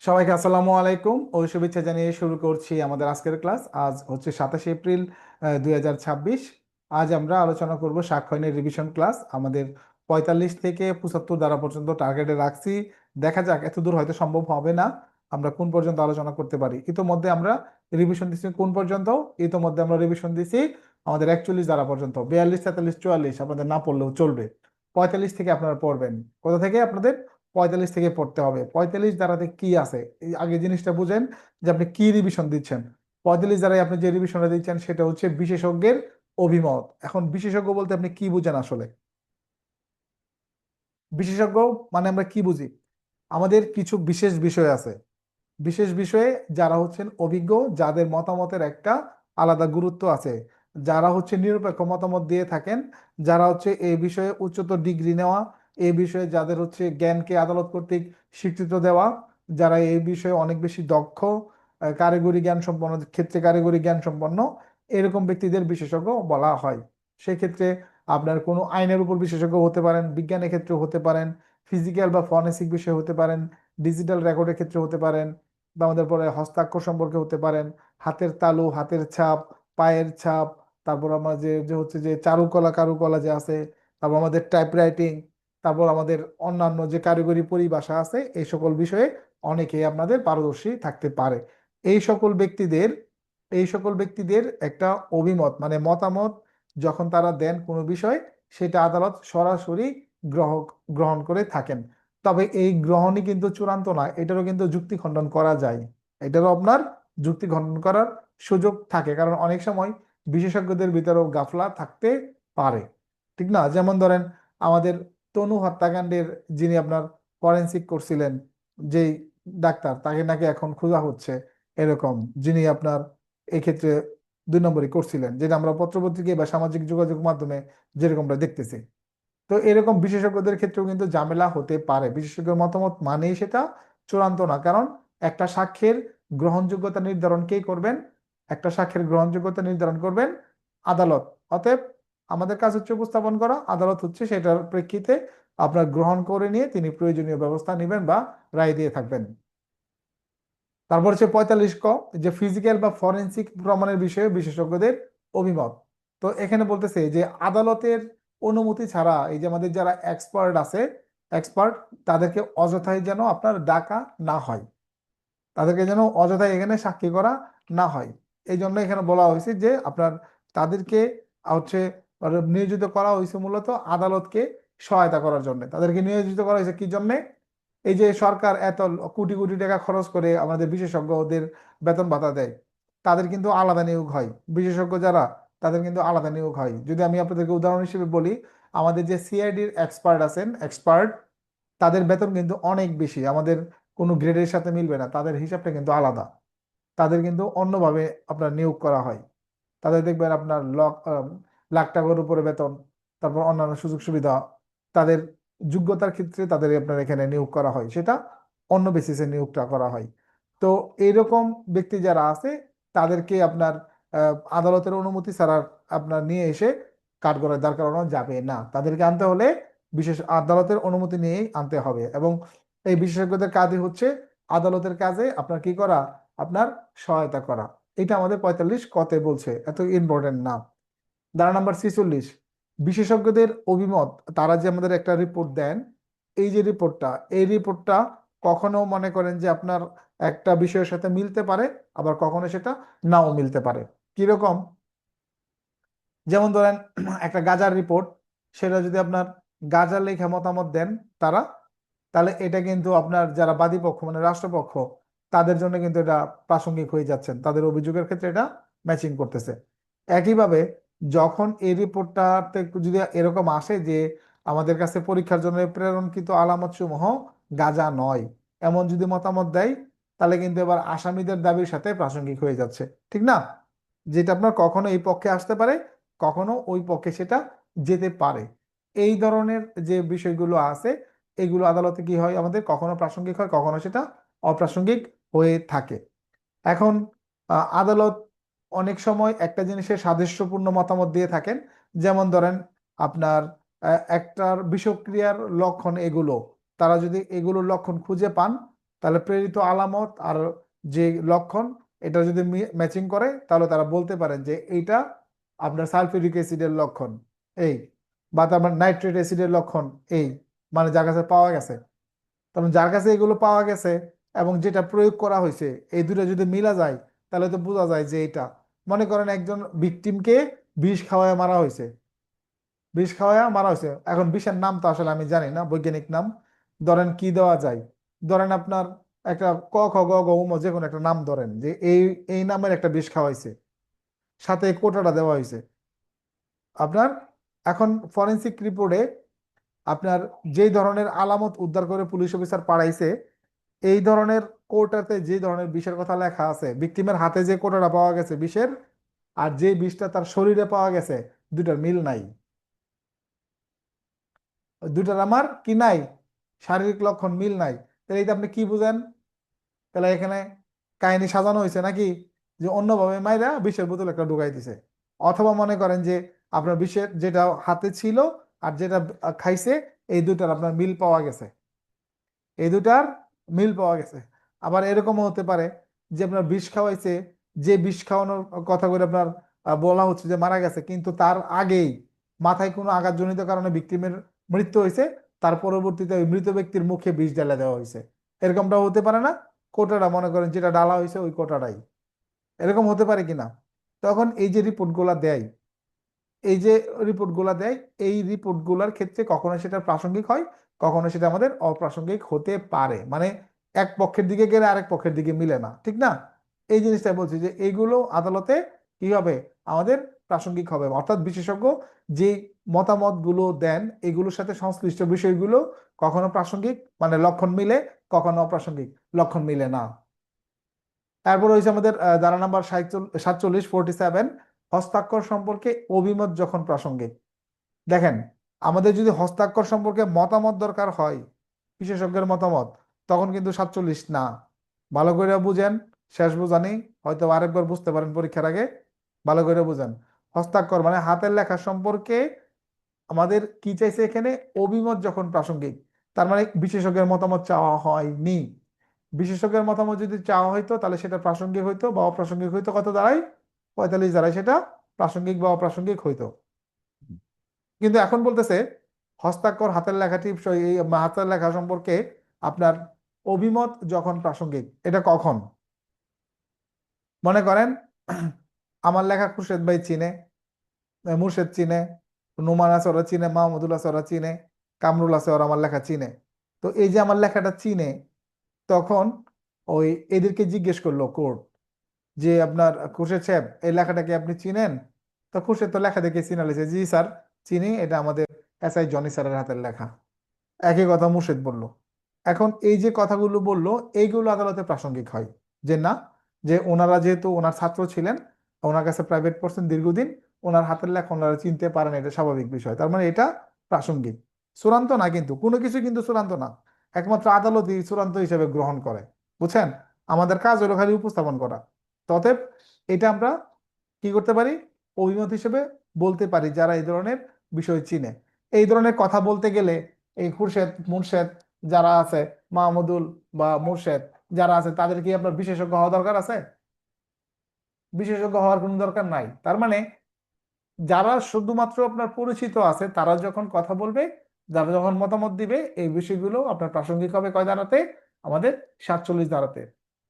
সবাইকে আসসালামু আলাইকুম ও শুভেচ্ছা জানিয়ে শুরু করছি আমাদের আজকের ক্লাস। আজ হচ্ছে 27 এপ্রিল 2026। আজ আমরা আলোচনা করব সাক্ষ্যয়নের রিভিশন ক্লাস। আমাদের 45 থেকে 75 ধারা পর্যন্ত টার্গেটে রাখছি। দেখা যাক এত দূর হয়তো সম্ভব হবে না, আমরা কোন পর্যন্ত আলোচনা করতে পারি। ইতোমধ্যে আমরা রিভিশন দিচ্ছি কোন পর্যন্ত? ইতোমধ্যে আমরা রিভিশন দিছি আমাদের 41 ধারা পর্যন্ত। 42, 43, 44 আপনাদের না পড়লেও চলবে। 45 থেকে আপনারা পড়বেন। কোথা থেকে আপনাদের? 45 থেকে পড়তে হবে। 45 ধারাতে কি আছে এই আগে জিনিসটা বুঝেন যে আপনি কি রিভিশন দিচ্ছেন। 45 ধারায় আপনি যে রিভিশনটা দিচ্ছেন সেটা হচ্ছে বিশেষজ্ঞের অভিমত। এখন বিশেষজ্ঞ বলতে আপনি কি বুঝেন আসলে? বিশেষজ্ঞ মানে আমরা কি বুঝি? আমাদের কিছু বিশেষ বিষয় আছে, বিশেষ বিষয়ে যারা হচ্ছেন অভিজ্ঞ, যাদের মতামতের একটা আলাদা গুরুত্ব আছে, যারা হচ্ছে নিরপেক্ষ মতামত দিয়ে থাকেন, যারা হচ্ছে এই বিষয়ে উচ্চতর ডিগ্রি নেওয়া, এই বিষয়ে যাদের হচ্ছে জ্ঞানকে আদালত কর্তৃক স্বীকৃত দেওয়া, যারা এই বিষয়ে অনেক বেশি দক্ষ, কারিগরি জ্ঞান সম্পন্ন, ক্ষেত্রে কারিগরি জ্ঞান সম্পন্ন, এরকম ব্যক্তিদের বিশেষজ্ঞ বলা হয়। সেক্ষেত্রে আপনার কোনো আইনের উপর বিশেষজ্ঞ হতে পারেন, বিজ্ঞানের ক্ষেত্রে হতে পারেন, ফিজিক্যাল বা ফরেনসিক বিষয়ে হতে পারেন, ডিজিটাল রেকর্ডের ক্ষেত্রে হতে পারেন, বা আমাদের পরে হস্তাক্ষর সম্পর্কে হতে পারেন, হাতের তালু, হাতের ছাপ, পায়ের ছাপ, তারপর আমরা যে যে হচ্ছে যে কারুকলা যে আছে, তারপর আমাদের টাইপরাইটিং, তারপর আমাদের অন্যান্য যে কারিগরি পরিভাষা আছে, এই সকল বিষয়ে অনেকেই আপনাদের পারদর্শী থাকতে পারে। এই সকল ব্যক্তিদের এই সকল ব্যক্তিদের একটা অভিমত মানে মতামত যখন তারা দেন কোনো বিষয়, সেটা আদালত সরাসরি গ্রহ গ্রহণ করে থাকেন। তবে এই গ্রহণই কিন্তু চূড়ান্ত নয়, এটারও কিন্তু যুক্তি খণ্ডন করা যায়। এটারও আপনার যুক্তি খণ্ডন করার সুযোগ থাকে, কারণ অনেক সময় বিশেষজ্ঞদের ভিতরেও গাফলা থাকতে পারে। ঠিক না? যেমন ধরেন আমাদের তনু হত্যাকাণ্ডের যিনি আপনার ফরেনসিক করছিলেন, যেই ডাক্তার, তাকে নাকি এখন খোঁজা হচ্ছে, এরকম যিনি আপনার এই ক্ষেত্রে 2 নম্বরই করছিলেন, যেটা আমরা পত্রপত্রিকায় বা সামাজিক যোগাযোগ মাধ্যমে যেরকমটা দেখতেছি। তো এরকম বিশেষজ্ঞদের ক্ষেত্রেও কিন্তু ঝামেলা হতে পারে। বিশেষজ্ঞের মতামত মানেই সেটা চূড়ান্ত না, কারণ একটা সাক্ষ্যের গ্রহণযোগ্যতা নির্ধারণ কে করবেন? একটা সাক্ষ্যের গ্রহণযোগ্যতা নির্ধারণ করবেন আদালত। অতএব আমাদের কাজ হচ্ছে উপস্থাপন করা, আদালত হচ্ছে সেটার প্রেক্ষিতে আপনার গ্রহণ করে নিয়ে তিনি প্রয়োজনীয় ব্যবস্থা নেবেন বা রায় দিয়ে থাকবেন। তারপর হচ্ছে 45 ক, যে ফিজিক্যাল বা ফরেনসিক প্রমাণের বিষয়ে বিশেষজ্ঞদের অভিমত। তো এখানে বলতেছে যে আদালতের অনুমতি ছাড়া এই যে আমাদের যারা এক্সপার্ট আছে, এক্সপার্ট, তাদেরকে অযথাই যেন আপনার ডাকা না হয়, তাদেরকে যেন অযথাই এখানে সাক্ষী করা না হয়। এই জন্য এখানে বলা হয়েছে যে আপনার তাদেরকে হচ্ছে নিয়োজিত করা হয়েছে মূলত আদালতকে সহায়তা করার জন্য। তাদেরকে নিয়োজিত করা হয়েছে কি জন্য? এই যে সরকার এত কোটি কোটি টাকা খরচ করে আমাদের বিশেষজ্ঞদের বেতন ভাতা দেয়, তাদের কিন্তু আলাদা নিয়োগ হয়। বিশেষজ্ঞ যারা, তাদের কিন্তু আলাদা নিয়োগ হয়। যদি আমি আপনাদেরকে উদাহরণ হিসেবে বলি, আমাদের যে সিআইডির এক্সপার্ট আছেন, এক্সপার্ট, তাদের বেতন কিন্তু অনেক বেশি, আমাদের কোনো গ্রেডের সাথে মিলবে না, তাদের হিসাবটা কিন্তু আলাদা। তাদের কিন্তু অন্যভাবে আপনার নিয়োগ করা হয়। তাদের দেখবেন আপনার লাখ টাকার উপরে বেতন, তারপর অন্যান্য সুযোগ সুবিধা, তাদের যোগ্যতার ক্ষেত্রে তাদের আপনার এখানে নিয়োগ করা হয়, সেটা অন্য বেসিসে নিয়োগটা করা হয়। তো এইরকম ব্যক্তি যারা আছে, তাদেরকে আপনার আদালতের অনুমতি ছাড়া আপনার নিয়ে এসে কাঠগড়ায় দাঁড় করানো যাবে না। তাদেরকে আনতে হলে বিশেষ আদালতের অনুমতি নিয়েই আনতে হবে। এবং এই বিশেষজ্ঞদের কাজই হচ্ছে আদালতের কাজে আপনার কি করা? আপনার সহায়তা করা। এটা আমাদের 45 কতে বলছে, এত ইম্পর্টেন্ট না। ধারা নাম্বার 46, বিশেষজ্ঞদের অভিমত। তারা যে আমাদের একটা রিপোর্ট দেন, এই যে রিপোর্টটা, এই রিপোর্টটা কখনো মনে করেন যে আপনার একটা বিষয়ের সাথে মিলতে পারে, আবার কখনো সেটা নাও মিলতে পারে। কিরকম? যেমন ধরেন একটা গাজার রিপোর্ট, সেটা যদি আপনার গাজার লেখা মতামত দেন তারা, তাহলে এটা কিন্তু আপনার যারা বাদী পক্ষ মানে রাষ্ট্রপক্ষ, তাদের জন্য কিন্তু এটা প্রাসঙ্গিক হয়ে যাচ্ছেন, তাদের অভিযোগের ক্ষেত্রে এটা ম্যাচিং করতেছে। একইভাবে যখন এই রিপোর্টটাতে যদি এরকম আসে যে আমাদের কাছে পরীক্ষার জন্য প্রেরণকৃত আলামত সমূহ গাজা নয়, এমন যদি মতামত দেয়, তাহলে কিন্তু এবার আসামিদের দাবির সাথে প্রাসঙ্গিক হয়ে যাচ্ছে। ঠিক না? যেটা আপনার কখনো এই পক্ষে আসতে পারে, কখনো ওই পক্ষে সেটা যেতে পারে। এই ধরনের যে বিষয়গুলো আছে, এগুলো আদালতে কি হয় আমাদের, কখনো প্রাসঙ্গিক হয়, কখনো সেটা অপ্রাসঙ্গিক হয়ে থাকে। এখন আদালত অনেক সময় একটা জিনিসের সাদৃশ্যপূর্ণ মতামত দিয়ে থাকেন। যেমন ধরেন আপনার একটার বিষক্রিয়ার লক্ষণ এগুলো, তারা যদি এগুলোর লক্ষণ খুঁজে পান, তাহলে প্রেরিত আলামত আর যে লক্ষণ এটা যদি ম্যাচিং করে তাহলে তারা বলতে পারেন যে এইটা আপনার সালফিউরিক অ্যাসিডের লক্ষণ এই, বা তারপর নাইট্রেট অ্যাসিডের লক্ষণ এই, মানে যার কাছে পাওয়া গেছে। তখন যার কাছে এগুলো পাওয়া গেছে এবং যেটা প্রয়োগ করা হয়েছে এই দুটো যদি মিলা যায় তাহলে তো বোঝা যায় যে এটা, মনে করেন একজন ভিকটিমকে বিষ খাওয়ায় মারা হয়েছে, বিষ খাওয়ায় মারা হয়েছে, এখন বিষের নাম তো আসলে আমি জানি না বৈজ্ঞানিক নাম, ধরেন কি দেওয়া যায়, ধরেন আপনার একটা ক খ গ ঘ ঙ যে কোনো একটা নাম ধরেন যে এই এই নামের একটা বিষ খাওয়াইছে, সাথে কোটাটা দেওয়া হয়েছে আপনার। এখন ফরেনসিক রিপোর্টে আপনার যেই ধরনের আলামত উদ্ধার করে পুলিশ অফিসার পাঠাইছে এই ধরনের কোটাতে যে ধরনের বিষের কথা লেখা আছে, ভিকটিমের হাতে যে কোটাটা পাওয়া গেছে বিষের আর যে বিষটা তার শরীরে পাওয়া গেছে দুটার মিল নাই। ওই দুটার আমার কি নাই, শারীরিক লক্ষণ মিল নাই। তাহলে এইটা আপনি কি বুঝেন, তাহলে এখানে কাহিনী সাজানো হয়েছে নাকি, যে অন্যভাবে মাইরা বিষের বোতল একটা ঢুকাই দিছে। অথবা মনে করেন যে আপনার বিষের যেটা হাতে ছিল আর যেটা খাইছে এই দুটার আপনার মিল পাওয়া গেছে, এই দুটার মিল পাওয়া গেছে। আবার এরকমও হতে পারে যে আপনার বিষ খাওয়াইছে, যে বিষ খাওয়ানোর কথা করে আপনার বলা হচ্ছে যে মারা গেছে কিন্তু তার আগেই মাথায় কোনো আঘাতজনিত কারণে ভিকটিমের মৃত্যু হয়েছে, তার পরবর্তীতে ওই মৃত ব্যক্তির মুখে বিষ ঢেলে দেওয়া হয়েছে। এরকমটা হতে পারে না, কোটাটা মনে করেন যেটা ডালা হয়েছে ওই কোটাটাই, এরকম হতে পারে কিনা। তখন এই যে রিপোর্টগুলা দেয়, এই যে রিপোর্টগুলা দেয় এই রিপোর্টগুলোর ক্ষেত্রে কখনো সেটা প্রাসঙ্গিক হয়, কখনো সেটা আমাদের অপ্রাসঙ্গিক হতে পারে, মানে এক পক্ষের দিকে গেলে আরেক পক্ষের দিকে মিলে না, ঠিক না। এই জিনিসটা বলছি যে এইগুলো আদালতে কি হবে, আমাদের প্রাসঙ্গিক হবে, অর্থাৎ বিশেষজ্ঞ যে মতামতগুলো দেন এগুলোর সাথে সংশ্লিষ্ট বিষয়গুলো কখনো প্রাসঙ্গিক মানে লক্ষণ মিলে, কখনো অপ্রাসঙ্গিক লক্ষণ মিলে না। তারপর হয়েছে আমাদের ধারা নাম্বার 47 হস্তাক্ষর সম্পর্কে অভিমত যখন প্রাসঙ্গিক। দেখেন, আমাদের যদি হস্তাক্ষর সম্পর্কে মতামত দরকার হয়, বিশেষজ্ঞের মতামত, তখন কিন্তু 47 না। ভালো করে বুঝেন, শেষ বুঝানি হয়তো আরেকবার বুঝতে পারেন পরীক্ষার আগে, ভালো করে বুঝেন। হস্তাক্ষর মানে হাতের লেখা সম্পর্কে আমাদের কি চাইছে এখানে, অভিমত যখন প্রাসঙ্গিক, তার মানে বিশেষজ্ঞের মতামত চাওয়া হয়নি। বিশেষজ্ঞের মতামত যদি চাওয়া হইতো তাহলে সেটা প্রাসঙ্গিক হইতো বা অপ্রাসঙ্গিক হইতো, কত দাঁড়ায় 45 দাঁড়ায়, সেটা প্রাসঙ্গিক বা অপ্রাসঙ্গিক হইতো। কিন্তু এখন বলতেছে হস্তাক্ষর হাতের লেখাটি এই হাতের লেখা সম্পর্কে আপনার অভিমত যখন প্রাসঙ্গিক, এটা কখন, মনে করেন আমার লেখা খুরশেদ ভাই চিনে, মুর্শেদ চিনে, নুমান আছে ওরা চিনে, মাহমুদুল আছে ওরা চিনে, কামরুল আছে ওরা আমার লেখা চিনে। তো এই যে আমার লেখাটা চিনে, তখন ওই এদেরকে জিজ্ঞেস করলো কোর্ট যে আপনার খুরশেদ সাহেব এই লেখাটাকে আপনি চিনেন, তো খুরশেদ তো লেখা দেখে চিনে লেছে, জি স্যার চিনি, এটা আমাদের এসআই জনি স্যারের হাতের লেখা। একই কথা মুর্শেদ বলল। এখন এই যে কথাগুলো বললো এইগুলো আদালতে প্রাসঙ্গিক হয়, যে না, যে ওনারা যেহেতু ওনার ছাত্র ছিলেন, ওনার কাছে প্রাইভেট পড়ছেন দীর্ঘদিন, ওনার হাতের লেখা ওনারা চিনতে পারেন, এটা স্বাভাবিক বিষয়, তার মানে এটা প্রাসঙ্গিক। চূড়ান্ত না, কিন্তু কোনো কিছু কিন্তু চূড়ান্ত না, একমাত্র আদালতই চূড়ান্ত হিসেবে গ্রহণ করে, বুঝছেন। আমাদের কাজ হলো খালি উপস্থাপন করা। অতএব এটা আমরা কি করতে পারি, অভিমত হিসেবে বলতে পারি যারা এই ধরনের বিষয় চিনে। এই ধরনের কথা বলতে গেলে এই খুরশেদ মুর্শেদ যারা আছে, মাহমুদুল বা মুর্শেদ যারা আছে, তাদের কি আপনার বিশেষজ্ঞ হওয়া দরকার আছে? বিশেষজ্ঞ হওয়ার কোনো দরকার নাই। তার মানে যারা শুধুমাত্র আপনার পরিচিত আছে তারা যখন কথা বলবে, যারা যখন মতামত দিবে, এই বিষয়গুলো আপনার প্রাসঙ্গিক হবে কয় ধারাতে, আমাদের 47 ধারাতে।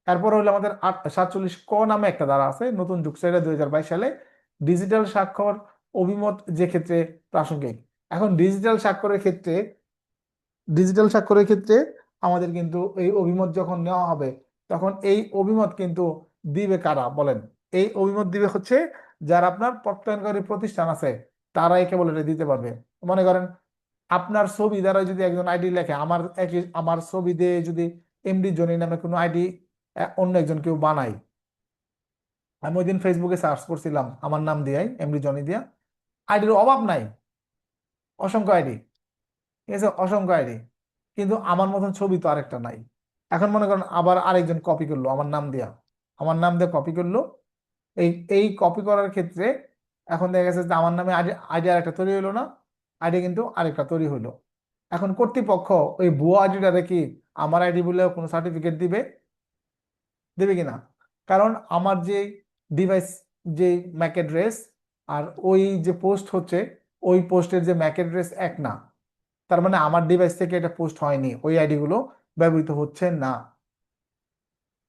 তারপর হলো আমাদের 47 ক নামে একটা ধারা আছে, নতুন যুগছে এটা 2022 সালে, ডিজিটাল স্বাক্ষর অভিমত যে ক্ষেত্রে প্রাসঙ্গিক। এখন ডিজিটাল স্বাক্ষরের ক্ষেত্রে আমাদের কিন্তু এই অভিমত যখন নেওয়া হবে, তখন এই অভিমত কিন্তু দিবে কারা বলেন, এই অভিমত দিবে হচ্ছে যারা আপনার প্রত্যয়নকারী প্রতিষ্ঠান আছে, তারাই কেবল এটা দিতে পারবে। মনে করেন আপনার ছবি দ্বারা যদি একজন আইডি লেখে, আমার ছবি দিয়ে যদি এমডি জনি নামে কোনো আইডি অন্য একজন কেউ বানাই, আমি ওই দিন ফেসবুকে সার্চ করছিলাম আমার নাম দিয়ে এমডি জনি দিয়া, আইডির অভাব নাই, অসংখ্য আইডি, ঠিক আছে, অসংখ্য আইডি, কিন্তু আমার মতন ছবি তো আরেকটা নাই। এখন মনে করেন আবার আরেকজন কপি করলো আমার নাম দিয়ে কপি করলো, এই এই কপি করার ক্ষেত্রে এখন দেখা গেছে যে আমার নামে আইডি আরেকটা তৈরি হইলো না, আইডি কিন্তু আরেকটা তৈরি হইলো। এখন কর্তৃপক্ষ ওই ভুয়া আইডিটারে কি আমার আইডি বলে কোনো সার্টিফিকেট দিবে? দেবে কিনা? কারণ আমার যে ডিভাইস, যে ম্যাক অ্যাড্রেস আর ওই যে পোস্ট হচ্ছে, ওই পোস্টের যে ম্যাক অ্যাড্রেস এক না। তার মানে আমার ডিভাইস থেকে এটা পোস্ট হয়নি, ওই আইডি গুলো ব্যবহৃত হচ্ছে না।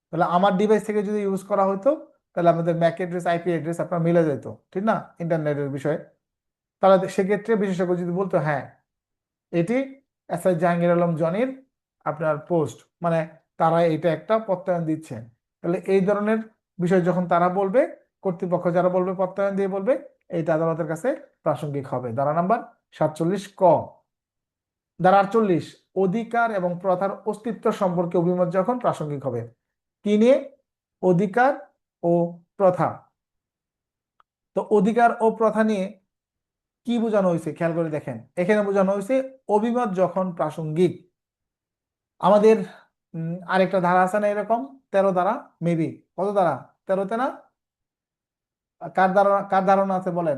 তাহলে আমার ডিভাইস থেকে যদি ইউজ করা হতো, তাহলে আমাদের ম্যাক অ্যাড্রেস আইপি অ্যাড্রেস আপনার মিলে যেত, ঠিক না, ইন্টারনেটের বিষয়ে। তাহলে সেক্ষেত্রে বিশেষজ্ঞ যদি বলতো হ্যাঁ এটি এসআই জাহাঙ্গীর আলম জনির আপনার পোস্ট, মানে তারা এটা একটা প্রত্যয়ন দিচ্ছে, তাহলে এই ধরনের বিষয় যখন তারা বলবে, কর্তৃপক্ষ যারা বলবে প্রত্যয়ন দিয়ে বলবে, এইটা আদালতের কাছে প্রাসঙ্গিক হবে। ধারা নাম্বার 47 ক। ধারা 48 অধিকার এবং প্রথার অস্তিত্ব সম্পর্কে অভিমত যখন প্রাসঙ্গিক হবে। কি নিয়ে? অধিকার ও প্রথা। তো অধিকার ও প্রথা নিয়ে কি বোঝানো হয়েছে খেয়াল করে দেখেন, এখানে বোঝানো হয়েছে অভিমত যখন প্রাসঙ্গিক। আমাদের আরেকটা ধারা আছে না এরকম, 13 ধারা মেবি, কত ধারা? 13তে না? কার ধারণা আছে বলেন?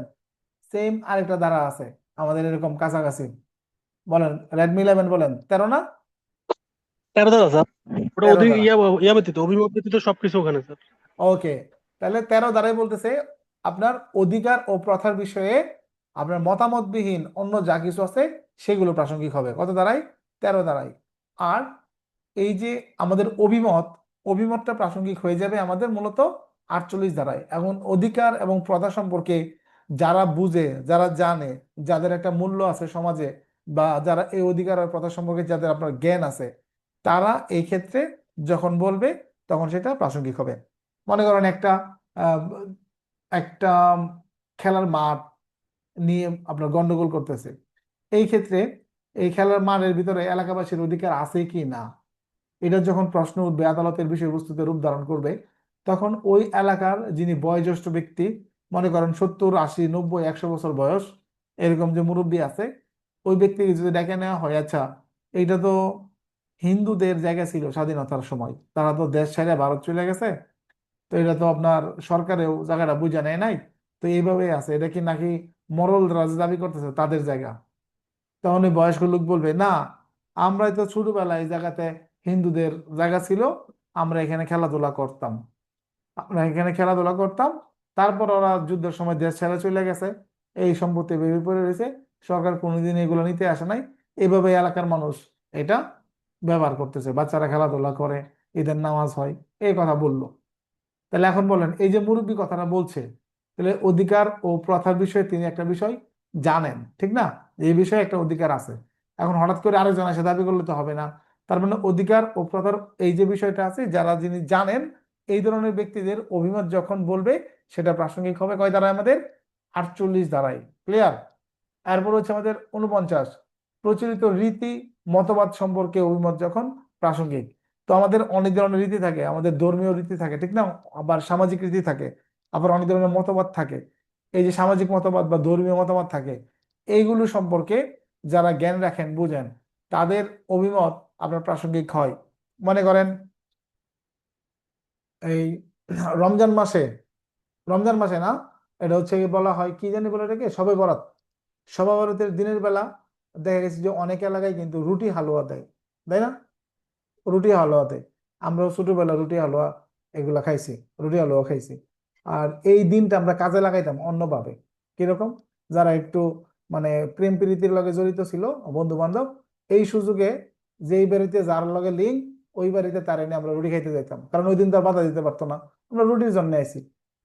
সেম আরেকটা ধারা আছে আমাদের এরকম কাছাকাছি, বলেন, রেডমি 11 বলেন, 13 না? 13 ধারা স্যার। ওটা 13 ধারা, ইয়া ব্যতীত, অভিমত ব্যতীত সবকিছু ওখানে স্যার। ওকে। তাহলে 13 ধারায় বলতেছে আপনার অধিকার ও প্রথার বিষয়ে আপনার মতামতবিহীন অন্য যা কিছু আছে সেগুলো প্রাসঙ্গিক হবে। কত ধারায়? 13 ধারায়। আর এই যে আমাদের অভিমত, অভিমতটা প্রাসঙ্গিক হয়ে যাবে আমাদের মূলত 48 ধারায়। এখন অধিকার এবং প্রথা সম্পর্কে যারা বুঝে, যারা জানে, যাদের একটা মূল্য আছে সমাজে, বা যারা এই অধিকার আর প্রথা সম্পর্কে যাদের আপনার জ্ঞান আছে, তারা এই ক্ষেত্রে যখন বলবে তখন সেটা প্রাসঙ্গিক হবে। মনে করেন একটা আহ, একটা খেলার মাঠ নিয়ে আপনার গন্ডগোল করতেছে, এই ক্ষেত্রে এই খেলার মাঠের ভিতরে এলাকাবাসীর অধিকার আছে কি না, এটা যখন প্রশ্ন উঠবে, আদালতের বিষয়বস্তুতে রূপ ধারণ করবে, তখন ওই এলাকার যিনি বয়োজ্যেষ্ঠ ব্যক্তি, মনে করেন 70, 80, 90, 100 বছর বয়স, এরকম যে মুরব্বী আছে, ওই ব্যক্তিকে যদি ডেকে নেওয়া হয়, আচ্ছা এইটা তো হিন্দুদের জায়গা ছিল স্বাধীনতার সময়, তারা তো দেশ ছেড়ে ভারত চলে গেছে, তো এটা তো আপনার সরকারেও জায়গাটা বুঝে নেয় নাই, তো এইভাবে আছে, এটা কি নাকি মরল রাজ দাবি করতেছে তাদের জায়গা? তখন ওই বয়স্ক লোক বলবে না, আমরাই তো ছোটবেলায় এই জায়গাতে হিন্দুদের জায়গা ছিল, আমরা এখানে খেলাধুলা করতাম, আমরা এখানে খেলাধুলা করতাম, তারপর ওরা যুদ্ধের সময় দেশ ছেড়ে চলে গেছে, এই সম্পত্তি ভেঙে পড়ে রয়েছে, সরকার কোনোদিন এগুলো নিতে আসে নাই, এইভাবে এলাকার মানুষ এটা ব্যবহার করতেছে, বাচ্চারা খেলাধুলা করে, ঈদের নামাজ হয়, এই কথা বললো। তাহলে এখন বলেন, এই যে মুরব্বী কথাটা বলছে, তাহলে অধিকার ও প্রথার বিষয়ে তিনি একটা বিষয় জানেন, ঠিক না, এই বিষয়ে একটা অধিকার আছে। এখন হঠাৎ করে আরেকজন এসে দাবি করলে তো হবে না। তার মানে অধিকার ও প্রথার এই যে বিষয়টা আছে, যারা যিনি জানেন, এই ধরনের ব্যক্তিদের অভিমত যখন বলবে সেটা প্রাসঙ্গিক হবে কয় ধারায় আমাদের? 48 ধারায়। ক্লিয়ার? এরপর হচ্ছে আমাদের 49, প্রচলিত রীতি মতবাদ সম্পর্কে অভিমত যখন প্রাসঙ্গিক। তো আমাদের অনেক ধরনের রীতি থাকে, আমাদের ধর্মীয় রীতি থাকে, ঠিক না, আবার সামাজিক রীতি থাকে, আবার অনেক ধরনের মতবাদ থাকে। এই যে সামাজিক মতবাদ বা ধর্মীয় মতবাদ থাকে, এইগুলো সম্পর্কে যারা জ্ঞান রাখেন, বুঝেন, তাদের অভিমত আপনার প্রাসঙ্গিক হয়। মনে করেন এই রমজান মাসে, রমজান মাসে না, এটা হচ্ছে বলা হয় কি জানি বলে এটাকে, শবে বরাত। শবে বরাতের দিনের বেলা দেখা গেছে যে অনেক এলাকায় কিন্তু রুটি হালুয়া দেয়, তাই না? রুটি হালুয়া দেয়। আমরাও ছোটবেলা রুটি হালুয়া এগুলা খাইছি, রুটি হালুয়া খাইছি। আর এই দিনটা আমরা কাজে লাগাইতাম অন্যভাবে। কিরকম? যারা একটু মানে প্রেম প্রীতির লগে জড়িত ছিল, বন্ধু বান্ধব, এই সুযোগে যেই বাড়িতে যার লগে লিঙ্ক, ওই বাড়িতে তার এনে আমরা রুটি খাইতে যেতাম, কারণ ওই দিন তার বাধা দিতে পারতো না, আমরা রুটির জন্য আইছি।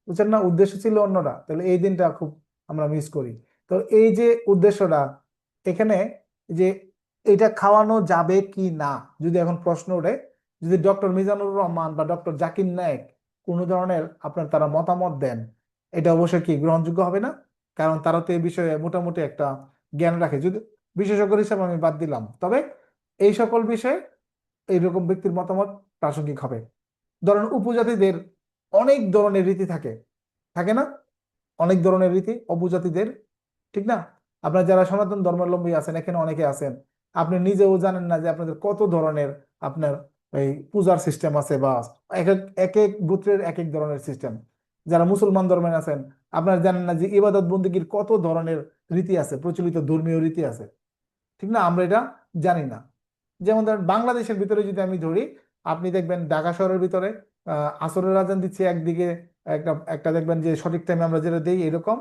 বুঝছেন না, উদ্দেশ্য ছিল অন্যটা, তাহলে এই দিনটা খুব আমরা মিস করি। তো এই যে উদ্দেশ্যটা এখানে, যে এটা খাওয়ানো যাবে কি না, যদি এখন প্রশ্ন ওঠে, যদি ডক্টর মিজানুর রহমান বা ডক্টর জাকির নায়েক কোনো ধরনের আপনার তারা মতামত দেন, এটা অবশ্যই কি গ্রহণযোগ্য হবে না? কারণ তারা তো এই বিষয়ে মোটামুটি একটা জ্ঞান রাখে, যদি বিশেষজ্ঞ হিসাবে আমি বাদ দিলাম, তবে এই সকল বিষয়ে এইরকম ব্যক্তির মতামত প্রাসঙ্গিক হবে। ধরেন উপজাতিদের অনেক ধরনের রীতি থাকে, থাকে না, অনেক ধরনের রীতি উপজাতিদের, ঠিক না? আপনার যারা সনাতন ধর্মাবলম্বী আছেন, এখানে অনেকে আছেন, আপনি নিজেও জানেন না যে আপনাদের কত ধরনের আপনার এই পূজার সিস্টেম আছে, বা এক এক এক এক গোত্রের এক এক ধরনের সিস্টেম। যারা মুসলমান ধর্মের আছেন, আপনারা জানেন না যে ইবাদত বন্দেগীর কত ধরনের রীতি আছে, প্রচলিত ধর্মীয় রীতি আছে। ঠিক না, আমরা এটা জানি না। যেমন ধরেন বাংলাদেশের ভিতরে যদি আমি ধরি, আপনি দেখবেন ঢাকা শহরের ভিতরে আসরের আজান দিচ্ছে একদিকে, একটা একটা দেখবেন যে সঠিক টাইমে আমরা যেটা দেই এরকম,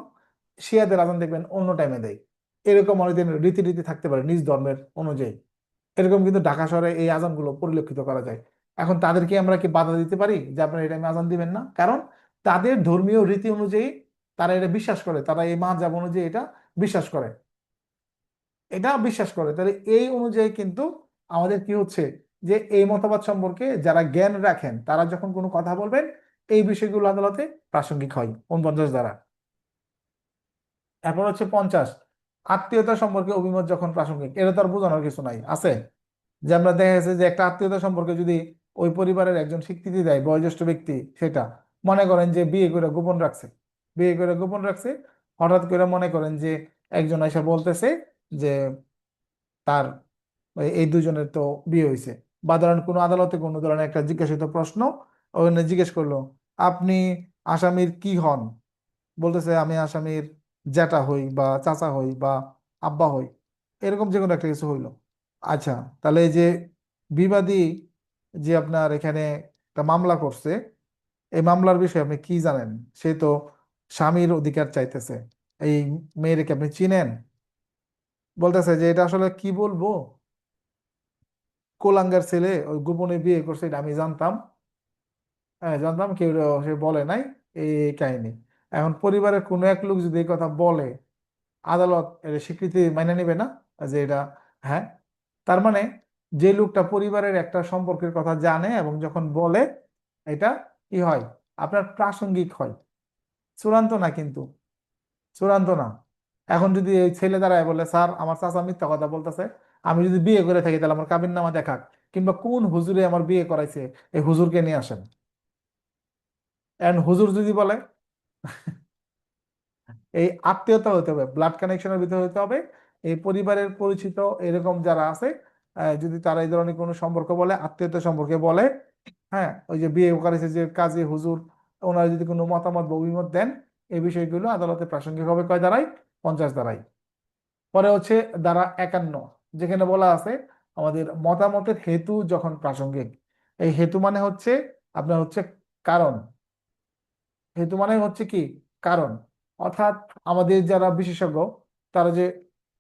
শিয়াদের আজান দেখবেন অন্য টাইমে দেয়। এরকম অনেকদিন রীতি থাকতে পারে নিজ ধর্মের অনুযায়ী। এরকম কিন্তু ঢাকা শহরে এই আজানগুলো পরিলক্ষিত করা যায়। এখন তাদেরকে আমরা কি বাধা দিতে পারি যে আপনারা এই টাইমে আজান দিবেন না? কারণ তাদের ধর্মীয় রীতি অনুযায়ী তারা এটা বিশ্বাস করে, তারা এই মাযহাব অনুযায়ী এটা বিশ্বাস করে, এটা বিশ্বাস করে। তাহলে এই অনুযায়ী কিন্তু আমাদের কি হচ্ছে, যে এই মতবাদ সম্পর্কে যারা জ্ঞান রাখেন তারা যখন কোনো কথা বলবেন, এই বিষয়গুলো আদালতে প্রাসঙ্গিক হয় 49 দ্বারা। এরপর হচ্ছে 50, আত্মীয়তা সম্পর্কে অভিমত যখন প্রাসঙ্গিক। এটা তো আর বোঝানোর কিছু নাই, আছে যে আমরা দেখা গেছে যে একটা আত্মীয়তা সম্পর্কে যদি ওই পরিবারের একজন স্বীকৃতি দেয়, বয়োজ্যেষ্ঠ ব্যক্তি, সেটা মনে করেন যে বিয়ে করে গোপন রাখছে, বিয়ে করে গোপন রাখছে, হঠাৎ করে মনে করেন যে একজন এসে বলতেছে যে তার এই দুজনের তো বিয়ে হয়েছে, বা ধরেন কোনো আদালতে কোনো ধরনের একটা জিজ্ঞাসিত প্রশ্ন, ওখানে জিজ্ঞেস করলো আপনি আসামির কি হন, বলতেছে আমি আসামির জ্যাঠা হই বা চাচা হই বা আব্বা হই, এরকম যে কোনো একটা কিছু হইলো। আচ্ছা, তাহলে এই যে বিবাদী যে আপনার এখানে একটা মামলা করছে, এই মামলার বিষয়ে আপনি কি জানেন? সে তো স্বামীর অধিকার চাইতেছে, এই মেয়েকে আপনি চিনেন? বলতেছে যে এটা আসলে কি বলবো, কোলাঙ্গার ছেলে ওই গোপনে বিয়ে করছে, এটা আমি জানতাম, হ্যাঁ জানতাম, কেউ সে বলে নাই, এই এই কাহিনী। এখন পরিবারের কোনো এক লোক যদি এই কথা বলে, আদালত এর স্বীকৃতি মাইনে নেবে না যে এটা, হ্যাঁ, তার মানে যে লোকটা পরিবারের একটা সম্পর্কের কথা জানে এবং যখন বলে, এটা কি হয়, আপনার প্রাসঙ্গিক হয়, চূড়ান্ত না কিন্তু, চূড়ান্ত না। এখন যদি এই ছেলে দাঁড়ায় বলে স্যার আমার চাচা মিথ্যা কথা বলতেছে, আমি যদি বিয়ে করে থাকি তাহলে আমার কাবিননামা দেখাক, কিংবা কোন হুজুরে আমার বিয়ে করাইছে, এই হুজুরকে নিয়ে আসেন। এন্ড হুজুর যদি বলে, এই আত্মীয়তা হতে হবে, ব্লাড কানেকশনের ভিতরে হতে হবে, এই পরিবারের পরিচিত এরকম যারা আছে, যদি তারা এই ধরনের কোনো সম্পর্ক বলে, আত্মীয়তা সম্পর্কে বলে, হ্যাঁ, ওই যে বিয়ে করেছে যে কাজী হুজুর, ওনারা যদি কোনো মতামত বা অভিমত দেন, এই বিষয়গুলো আদালতে প্রাসঙ্গিক হবে কয় ধারায়? 50 ধারায়। পরে হচ্ছে ধারা 51, যেখানে বলা আছে আমাদের মতামতের হেতু যখন প্রাসঙ্গিক। এই হেতু মানে হচ্ছে আপনার হচ্ছে কারণ, হেতু মানে হচ্ছে কি কারণ, অর্থাৎ আমাদের যারা বিশেষজ্ঞ, তারা যে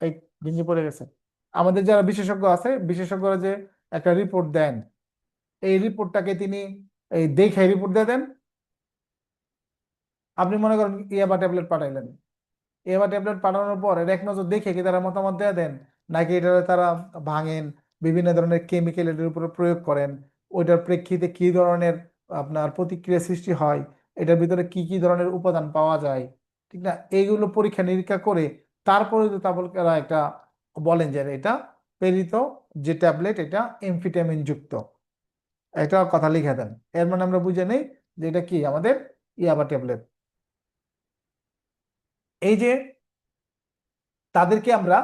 এই গেঞ্জি পড়ে গেছে, আমাদের যারা বিশেষজ্ঞ আছে, বিশেষজ্ঞরা যে একটা রিপোর্ট দেন, এই রিপোর্টটাকে তিনি এই দেখে রিপোর্ট দিয়ে দেন। আপনি মনে করেন ইয়াবা ট্যাবলেট পাঠাইলেন, এবার ট্যাবলেট পাঠানোর পর এর এক নজর দেখে কি তারা মতামত দেয়া দেন, নাকি এটা তারা ভাঙেন, বিভিন্ন ধরনের কেমিক্যাল এটার উপরে প্রয়োগ করেন, ওইটার প্রেক্ষিতে কি ধরনের আপনার প্রতিক্রিয়া সৃষ্টি হয়, এটার ভিতরে কি কি ধরনের উপাদান পাওয়া যায়, ঠিক না, এইগুলো পরীক্ষা নিরীক্ষা করে তারপরে তো তারপর তারা একটা বলেন যে এটা প্রেরিত যে ট্যাবলেট এটা এমফিটামিন যুক্ত, একটা কথা লিখে দেন। এর মানে আমরা বুঝে নেই যে এটা কি আমাদের ইয়াবা ট্যাবলেট। এই যে তাদেরকে আমরা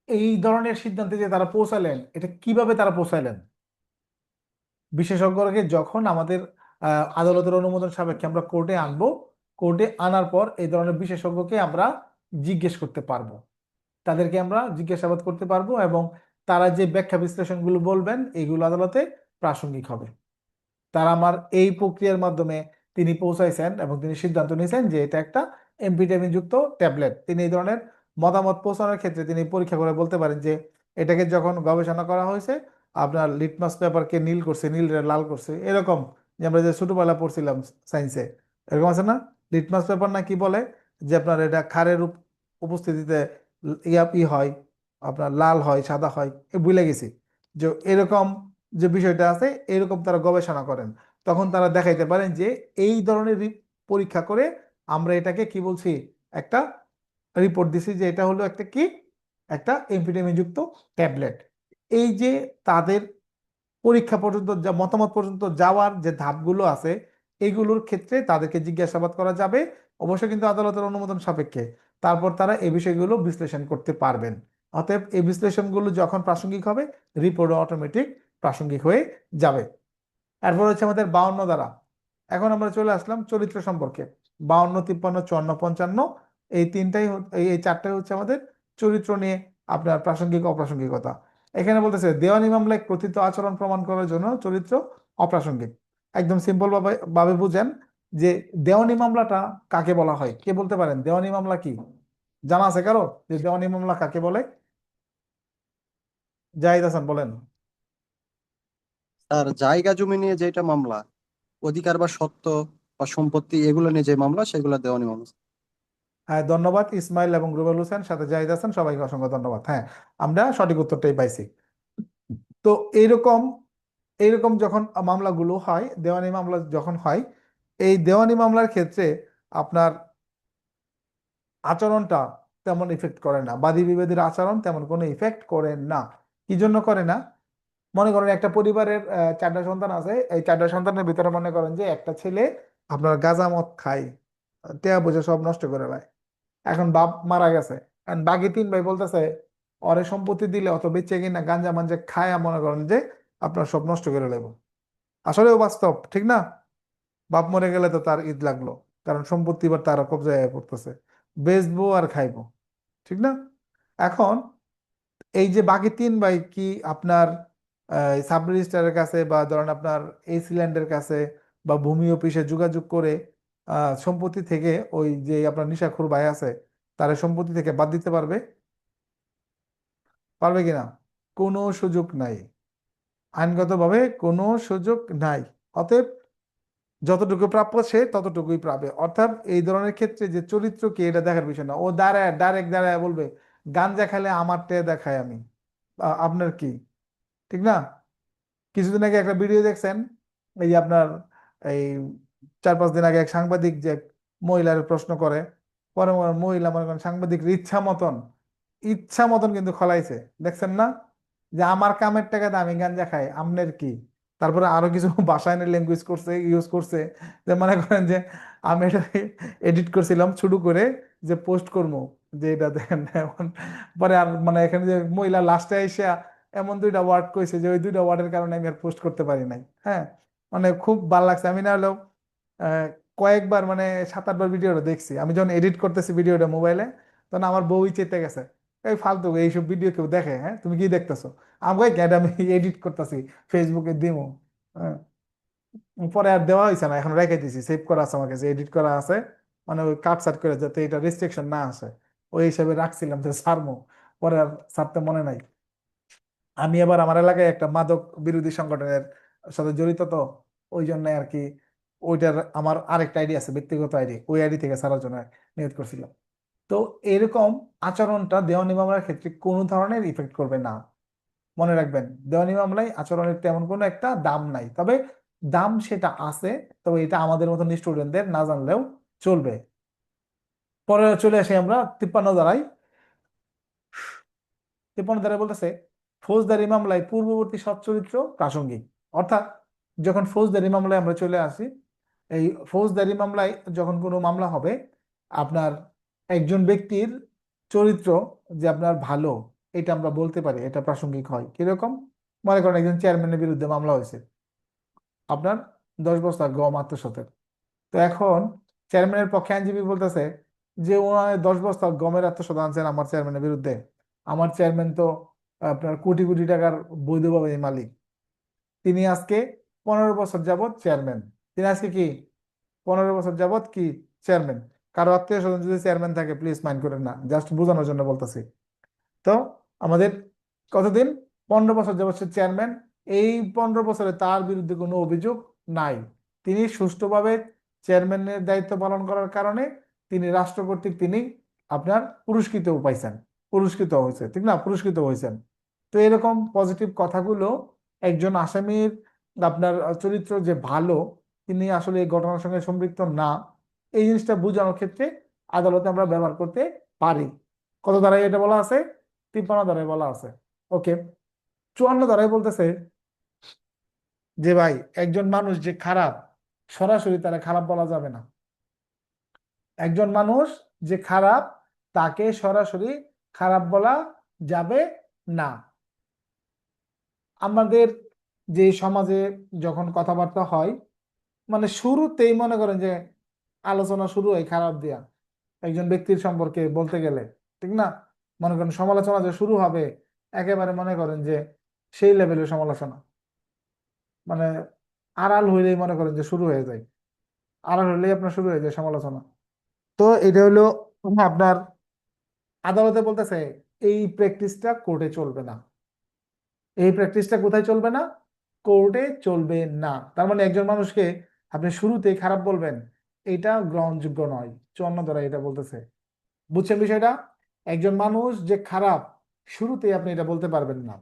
এই ধরনের সিদ্ধান্তে যে তারা পৌঁছালেন, এটা কিভাবে তারা পৌঁছালেন? বিশেষজ্ঞকে যখন আমাদের আদালতের অনুমোদন সাপেক্ষে আমরা কোর্টে আনবো, কোর্টে আনার পর এই ধরনের বিশেষজ্ঞকে আমরা জিজ্ঞেস করতে পারবো, তাদেরকে আমরা জিজ্ঞাসাবাদ করতে পারবো, এবং তারা যে ব্যাখ্যা বিশ্লেষণগুলো বলবেন এগুলো আদালতে প্রাসঙ্গিক হবে। তারা আমার এই প্রক্রিয়ার মাধ্যমে তিনি পৌঁছাইছেন এবং তিনি সিদ্ধান্ত নিয়েছেন যে এটা একটা এমভিটামিন যুক্ত ট্যাবলেট। তিনি এই ধরনের মতামত পৌঁছানোর ক্ষেত্রে তিনি পরীক্ষা করে বলতে পারেন যে এটাকে যখন গবেষণা করা হয়েছে, আপনার লিটমাস পেপারকে নীল করছে, নীল লাল করছে, এরকম যে আমরা যে ছোটবেলা পড়ছিলাম সায়েন্সে, এরকম আছে না, লিটমাস পেপার না কি বলে, যে আপনার এটা ক্ষারের উপস্থিতিতে হয়, আপনার লাল হয়, সাদা হয়, ভুলে গেছি, যে এরকম যে বিষয়টা আছে, এরকম তারা গবেষণা করেন। তখন তারা দেখাইতে পারেন যে এই ধরনের পরীক্ষা করে আমরা এটাকে কি বলছি, একটা রিপোর্ট দিছি যে এটা হলো একটা কি, একটা এমফিটামিন যুক্ত ট্যাবলেট। এই যে তাদের পরীক্ষা পর্যন্ত যা মতামত পর্যন্ত যাওয়ার যে ধাপগুলো আছে, এইগুলোর ক্ষেত্রে তাদেরকে জিজ্ঞাসাবাদ করা যাবে, অবশ্যই কিন্তু আদালতের অনুমোদন সাপেক্ষে। তারপর তারা এই বিষয়গুলো বিশ্লেষণ করতে পারবেন। অতএব এই বিশ্লেষণগুলো যখন প্রাসঙ্গিক হবে, রিপোর্ট অটোমেটিক প্রাসঙ্গিক হয়ে যাবে। এরপর হচ্ছে আমাদের 52 ধারা। এখন আমরা চলে আসলাম চরিত্র সম্পর্কে। 52, 53, 54, 55, এই তিনটাই এই চারটাই হচ্ছে আমাদের চরিত্র নিয়ে আপনার প্রাসঙ্গিক অপ্রাসঙ্গিকতা। এখানে বলতেছে দেওয়ানি মামলায় কথিত আচরণ প্রমাণ করার জন্য চরিত্র অপ্রাসঙ্গিক। একদম সিম্পল ভাবে ভাবে বুঝেন যে দেওয়ানি মামলাটা কাকে বলা হয়, কে বলতে পারেন দেওয়ানি মামলা কি? জানা আছে কারো যে দেওয়ানি মামলা কাকে বলে? জাহিদ হাসান বলেন। আর জায়গা জমি নিয়ে যেটা মামলা, অধিকার বা সত্ত্ব বা সম্পত্তি এগুলো নিয়ে যে মামলা, সেগুলো দেওয়ানি মামলা। হ্যাঁ, ধন্যবাদ ইসমাইল এবং রুবেল হোসেন, সাথে জাহিদ হাসান, সবাইকে অসংখ্য ধন্যবাদ। হ্যাঁ, আমরা সঠিক উত্তরটাই পাইছি। তো এইরকম এইরকম যখন মামলাগুলো হয়, দেওয়ানি মামলা যখন হয়, এই দেওয়ানি মামলার ক্ষেত্রে আপনার আচরণটা তেমন ইফেক্ট করে না, বাদী বিবাদীর আচরণ তেমন কোনো ইফেক্ট করে না। কি জন্য করে না? মনে করেন একটা পরিবারের চারটা সন্তান আছে, এই চারটা সন্তানের ভিতরে মনে করেন যে একটা ছেলে আপনার গাঁজা মদ খায়, টেয়া পয়সা সব নষ্ট করে দেয়। এখন বাপ মারা গেছে, এখন বাকি তিন ভাই বলতেছে ওরে সম্পত্তি দিলে অত বেঁচে কিনা গাঞ্জা মাঞ্জা খায়া মনে করেন যে আপনার সব নষ্ট করে নেব। আসলেও বাস্তব, ঠিক না? বাপ মরে গেলে তো তার ঈদ লাগলো, কারণ সম্পত্তি এবার তার কবজায় পড়তেছে, বেচবো আর খাইবো, ঠিক না? এখন এই যে বাকি তিন ভাই কি আপনার সাব রেজিস্ট্রারের কাছে বা ধরেন আপনার এসি ল্যান্ডের কাছে বা ভূমি অফিসে যোগাযোগ করে সম্পত্তি থেকে ওই যে আপনার নিশাখোর ভাই আছে তার সম্পত্তি থেকে বাদ দিতে পারবে? পারবে কিনা? কোনো সুযোগ নাই, আইনগতভাবে কোনো সুযোগ নাই। অতএব যতটুকু প্রাপ্য সে ততটুকুই পাবে। অর্থাৎ এই ধরনের ক্ষেত্রে যে চরিত্র কি এটা দেখার বিষয় না, ও দাঁড়ায় ডাইরেক্ট দাঁড়ায় বলবে গাঞ্জা খেলে আমার টেয়ে দেখায় আমি, আপনার কি, ঠিক না? কিছুদিন আগে একটা ভিডিও দেখছেন, এই যে আপনার এই 4-5 দিন আগে এক সাংবাদিক যে মহিলার প্রশ্ন করে, পরে মহিলা মনে করেন সাংবাদিক ইচ্ছা মতন কিন্তু খলাইছে, দেখছেন না? যে আমার কামের টাকাতে আমি গাঞ্জা খাই, আমনের কি? তারপরে আরো কিছু ভাষায়নের ল্যাঙ্গুয়েজ করছে, ইউজ করছে, যে মনে করেন যে আমি এটা এডিট করছিলাম শুরু করে যে পোস্ট করবো, যে এটা দেখেন এখন। পরে আর মানে এখানে যে মহিলা লাস্টে এসে এমন দুইটা ওয়ার্ড কইছে যে ওই দুইটা ওয়ার্ডের কারণে আমি আর পোস্ট করতে পারি নাই। হ্যাঁ, মানে খুব ভালো লাগছে। আমি না হলেও আহ, কয়েকবার মানে 7-8 বার ভিডিওটা দেখছি। আমি যখন এডিট করতেছি ভিডিওটা মোবাইলে, তখন আমার বউই চেতে গেছে, এই ফালতু এইসব ভিডিও কেউ দেখে? হ্যাঁ, তুমি কি দেখতেছো? আমাকে কেন, আমি এডিট করতেছি, ফেসবুকে দিমো। হ্যাঁ, পরে আর দেওয়া হয়েছে না, এখন রেখে দিছি, সেভ করা আছে আমার কাছে, এডিট করা আছে, মানে ওই কাট সাট করে যাতে এটা রেস্ট্রিকশন না আসে ওই হিসাবে রাখছিলাম, যে ছাড়মো। পরে আর ছাড়তে মনে নাই। আমি আবার আমার এলাকায় একটা মাদক বিরোধী সংগঠনের সাথে জড়িত, তো ওই জন্য আর কি ওইটার আমার আরেকটা আইডি আছে, ব্যক্তিগত আইডি, ওই আইডি থেকে ছাড়ার জন্য নিয়োগ করছিলাম। তো এরকম আচরণটা দেওয়ানি মামলার ক্ষেত্রে কোনো ধরনের ইফেক্ট করবে না। মনে রাখবেন, দেওয়ানি মামলায় আচরণের তেমন কোনো একটা দাম নাই, তবে দাম সেটা আছে, তবে এটা আমাদের মতন স্টুডেন্টদের না জানলেও চলবে। পরে চলে আসি আমরা 53 ধারায়। 53 ধারায় বলতেছে ফৌজদারি মামলায় পূর্ববর্তী সচ্চরিত্র প্রাসঙ্গিক। অর্থাৎ যখন ফৌজদারি মামলায় আমরা চলে আসি, এই ফৌজদারি মামলায় যখন কোনো মামলা হবে, আপনার একজন ব্যক্তির চরিত্র যে আপনার ভালো, এটা আমরা বলতে পারি, এটা প্রাসঙ্গিক হয় কিরকম? মনে করেন একজন চেয়ারম্যানের বিরুদ্ধে মামলা হয়েছে, আপনার 10 বস্তা গম আত্মসাতের। তো এখন চেয়ারম্যানের পক্ষে আইনজীবী বলতেছে যে ওনার 10 বস্তা গমের আত্মসাৎ আনছেন আমার চেয়ারম্যানের বিরুদ্ধে, আমার চেয়ারম্যান তো আপনার কোটি কোটি টাকার বৈধভাবে মালিক, তিনি আজকে 15 বছর যাবত চেয়ারম্যান, তিনি আজকে কি 15 বছর যাবত কি চেয়ারম্যান। কারো আত্মীয় স্বজন যদি চেয়ারম্যান থাকে প্লিজ মাইন্ড করেন না, জাস্ট বোঝানোর জন্য বলতেছি। তো আমাদের কতদিন, 15 বছর যাবত সে চেয়ারম্যান, এই 15 বছরে তার বিরুদ্ধে কোনো অভিযোগ নাই, তিনি সুষ্ঠুভাবে চেয়ারম্যানের দায়িত্ব পালন করার কারণে তিনি রাষ্ট্র কর্তৃক তিনি আপনার পুরস্কৃত পাইছেন, পুরস্কৃত হয়েছে, ঠিক না, পুরস্কৃত হয়েছেন। তো এরকম পজিটিভ কথাগুলো একজন আসামির আপনার চরিত্র যে ভালো, তিনি আসলে এই ঘটনার সঙ্গে সম্পৃক্ত না, এই জিনিসটা বোঝানোর ক্ষেত্রে আদালতে আমরা ব্যবহার করতে পারি। কত ধারায় এটা বলা আছে? 53 ধারায় বলা আছে। ওকে, 54 ধারায় বলতেছে যে ভাই একজন মানুষ যে খারাপ, সরাসরি তারা খারাপ বলা যাবে না। একজন মানুষ যে খারাপ, তাকে সরাসরি খারাপ বলা যাবে না। আমাদের যে সমাজে যখন কথাবার্তা হয়, মানে শুরুতেই মনে করেন যে আলোচনা শুরু হয় খারাপ দিয়া একজন ব্যক্তির সম্পর্কে বলতে গেলে, ঠিক না? মনে করেন সমালোচনা যে শুরু হবে, একেবারে মনে করেন যে সেই লেভেলের সমালোচনা, মানে আড়াল হইলেই মনে করেন যে শুরু হয়ে যায়, আড়াল হইলেই আপনার শুরু হয়ে যায় সমালোচনা। তো এটা হলো আপনার আদালতে বলতেছে এই প্র্যাকটিসটা কোর্টে চলবে না, এই প্র্যাকটিসটা কোথায় চলবে না? কোর্টে চলবে না। তার মানে একজন মানুষকে আপনি শুরুতেই খারাপ বলবেন, এটা গ্রহণযোগ্য নয়। 54 ধারা এটা বলতেছে। বুঝছেন বিষয়টা? একজন মানুষ যে খারাপ, শুরুতেই আপনি এটা বলতে পারবেন না।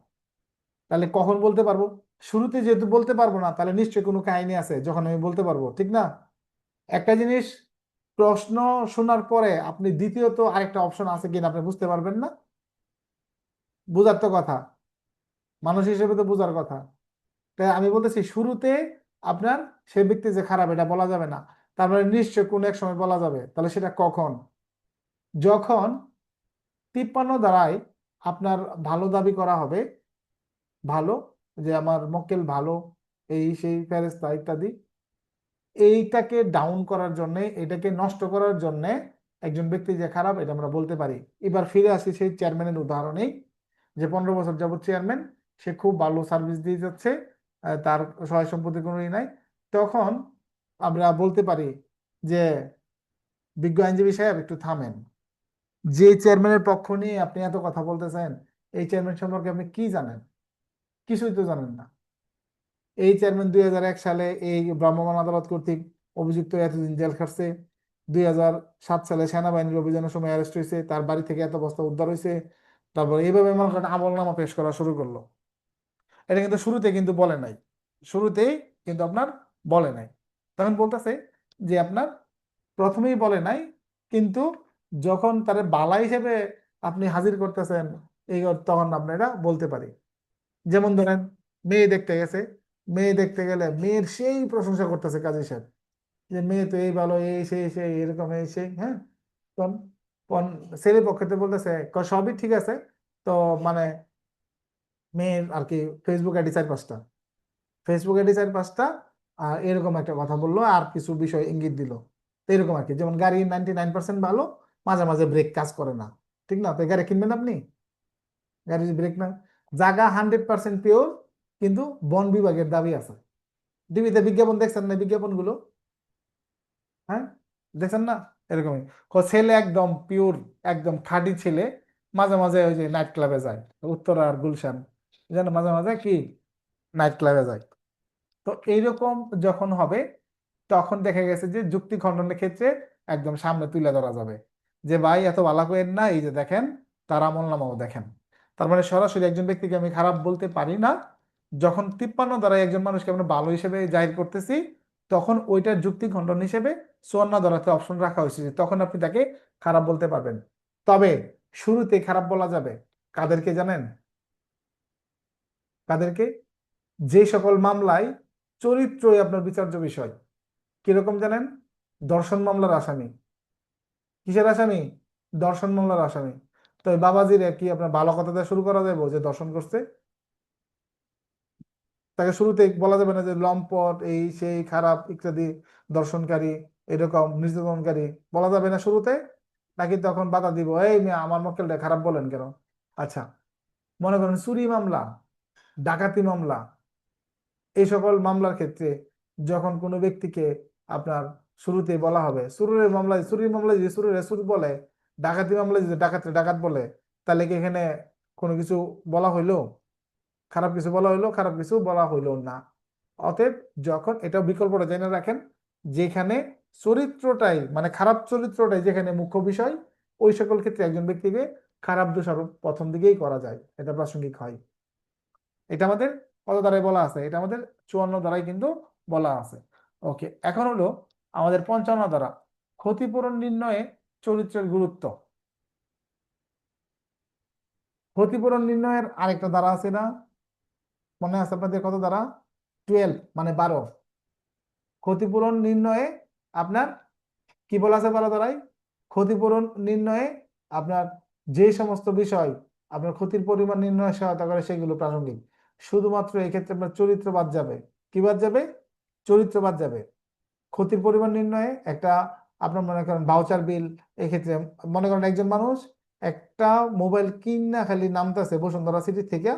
তাহলে কখন বলতে পারবো? শুরুতে যেহেতু বলতে পারবো না, তাহলে নিশ্চয়ই কোনো কাহিনী আছে যখন আমি বলতে পারবো, ঠিক না? একটা জিনিস প্রশ্ন শোনার পরে আপনি দ্বিতীয়ত আরেকটা অপশন আছে কিনা আপনি বুঝতে পারবেন না। বুঝার তো কথা, মানুষ হিসেবে তো বুঝার কথা। তাই আমি বলতেছি শুরুতে আপনার সে ব্যক্তি যে খারাপ এটা বলা যাবে না, তারপরে নিশ্চয় কোন এক সময় বলা যাবে। তাহলে সেটা কখন? যখন 53 ধারায় আপনার ভালো দাবি করা হবে, ভালো, যে আমার মক্কেল ভালো, এই সেই ফেরেশতা ইত্যাদি, এইটাকে ডাউন করার জন্য, এটাকে নষ্ট করার জন্য একজন ব্যক্তি যে খারাপ এটা আমরা বলতে পারি। এবার ফিরে আসি সেই চেয়ারম্যানের উদাহরণেই, যে 15 বছর যাবত চেয়ারম্যান, সে খুব ভালো সার্ভিস দিয়ে যাচ্ছে, তার সহায় সম্পত্তি কোনোই নাই। তখন আমরা বলতে পারি যে বিজ্ঞ আইনজীবী সাহেব একটু থামেন, যে চেয়ারম্যানের পক্ষ নিয়ে আপনি এত কথা বলতেছেন, এই চেয়ারম্যান সম্পর্কে আপনি কি জানেন? কিছুই তো জানেন না। এই চেয়ারম্যান 2001 সালে এই ভ্রাম্যমাণ আদালত কর্তৃক অভিযুক্ত এতদিন জেল খাটছে, 2007 সালে সেনাবাহিনীর অভিযানের সময় অ্যারেস্ট হয়েছে, তার বাড়ি থেকে এত বস্তা উদ্ধার হয়েছে। তারপর এইভাবে মনে করেন আমলনামা পেশ করা শুরু করলো। এটা কিন্তু শুরুতে কিন্তু বলে নাই, শুরুতেই কিন্তু আপনার বলে নাই। তখন বলতেছে যে আপনার প্রথমেই বলে নাই, কিন্তু যখন তার বালা হিসেবে আপনি হাজির করতেছেন, এই তখন আপনি এটা বলতে পারি। যেমন ধরেন মেয়ে দেখতে গেছে, মেয়ে দেখতে গেলে মেয়ের সেই প্রশংসা করতেছে কাজী সাহেব, যে মেয়ে তো এই ভালো, এই সেই সেই এরকম এই সেই, হ্যাঁ। তখন তখন ছেলে পক্ষতে বলতেছে সবই ঠিক আছে, তো মানে মেয়ের আর কি ফেসবুক আইডি 4-5টা, ফেসবুক আইডি 4-5টা, আর এরকম একটা কথা বললো, আর কিছু বিষয় ইঙ্গিত দিল। তো এরকম আর কি, যেমন গাড়ি 99% ভালো, মাঝে মাঝে ব্রেক কাজ করে না, ঠিক না? তো এই গাড়ি কিনবেন আপনি? গাড়ি ব্রেক না, জায়গা 100% পিওর, কিন্তু বন বিভাগের দাবি আছে। টিভিতে বিজ্ঞাপন দেখছেন না? বিজ্ঞাপনগুলো, হ্যাঁ, দেখছেন না? এরকমই ছেলে একদম পিওর, একদম খাঁটি ছেলে, মাঝে মাঝে ওই যে নাইট ক্লাবে যায়, উত্তরা আর গুলশান, যেন মাঝে মাঝে কি নাইট ক্লাবে যায়। তো এইরকম যখন হবে, তখন দেখা গেছে যে যুক্তি খণ্ডনের ক্ষেত্রে একদম সামনে তুলে ধরা যাবে, যে ভাই এত ভালো করেন না, এই যে দেখেন তার আমলনামাও দেখেন। তার মানে সরাসরি একজন ব্যক্তিকে আমি খারাপ বলতে পারি না। যখন 53 দ্বারা একজন মানুষকে আমরা ভালো হিসেবে জাহির করতেছি, তখন ওইটার যুক্তি খণ্ডন হিসেবে 54 দ্বারাতে অপশন রাখা হয়েছে, যে তখন আপনি তাকে খারাপ বলতে পারবেন। তবে শুরুতে খারাপ বলা যাবে কাদেরকে জানেন? কাদেরকে? যে সকল মামলায় চরিত্রই আপনার বিচার্য বিষয়। কিরকম জানেন? দর্শন মামলার আসামি। কিসের আসামি? দর্শন মামলার আসামি। তো এই বাবাজির কি আপনার ভালো কথা দিয়ে শুরু করা যাবে যে দর্শন করছে? তাকে শুরুতে বলা যাবে না যে লম্পট, এই সেই খারাপ ইত্যাদি, দর্শনকারী, এরকম নির্যাতনকারী, বলা যাবে না শুরুতে? নাকি তখন বাধা দিব, এই মেয়ে আমার মক্কেলটা খারাপ বলেন কেন? আচ্ছা, মনে করেন চুরি মামলা, ডাকাতি মামলা, এই সকল মামলার ক্ষেত্রে যখন কোনো ব্যক্তিকে আপনার শুরুতে বলা হবে, চুরির মামলায় যদি চুরির চুর বলে, ডাকাতি মামলায় যদি ডাকাতের ডাকাত বলে, তাহলে কি এখানে কোনো কিছু বলা হইলো? খারাপ কিছু বলা হইলো? খারাপ কিছু বলা হইলো না। অতএব যখন এটা বিকল্পটা জেনে রাখেন, যেখানে চরিত্রটাই মানে খারাপ চরিত্রটাই যেখানে মুখ্য বিষয়, ওই সকল ক্ষেত্রে একজন ব্যক্তিকে খারাপ দোষারোপ প্রথম দিকেই করা যায়, এটা প্রাসঙ্গিক হয়। এটা আমাদের কত দ্বারাই বলা আছে? এটা আমাদের 54 দ্বারাই কিন্তু বলা আছে। ওকে, এখন হলো আমাদের 55 দ্বারা, ক্ষতিপূরণ নির্ণয়ে চরিত্রের গুরুত্ব। ক্ষতিপূরণ নির্ণয়ের আরেকটা দ্বারা আছে না? মনে আছে আপনাদের কত দ্বারা? 12 মানে 12। ক্ষতিপূরণ নির্ণয়ে আপনার কি বলা আছে 12 দ্বারাই? ক্ষতিপূরণ নির্ণয়ে আপনার যে সমস্ত বিষয় আপনার ক্ষতির পরিমাণ নির্ণয়ে সহায়তা করে সেগুলো প্রাসঙ্গিক। শুধুমাত্র এই ক্ষেত্রে আপনার চরিত্র বাদ যাবে। কি বাদ যাবে? চরিত্র বাদ যাবে। ক্ষতির পরিমাণ নির্ণয়ে একটা আপনার মনে করেন ভাউচার বিল, এক্ষেত্রে মনে করেন একজন মানুষ একটা মোবাইল কিনা খালি নামতেছে বসুন্ধরা সিটি থেকে,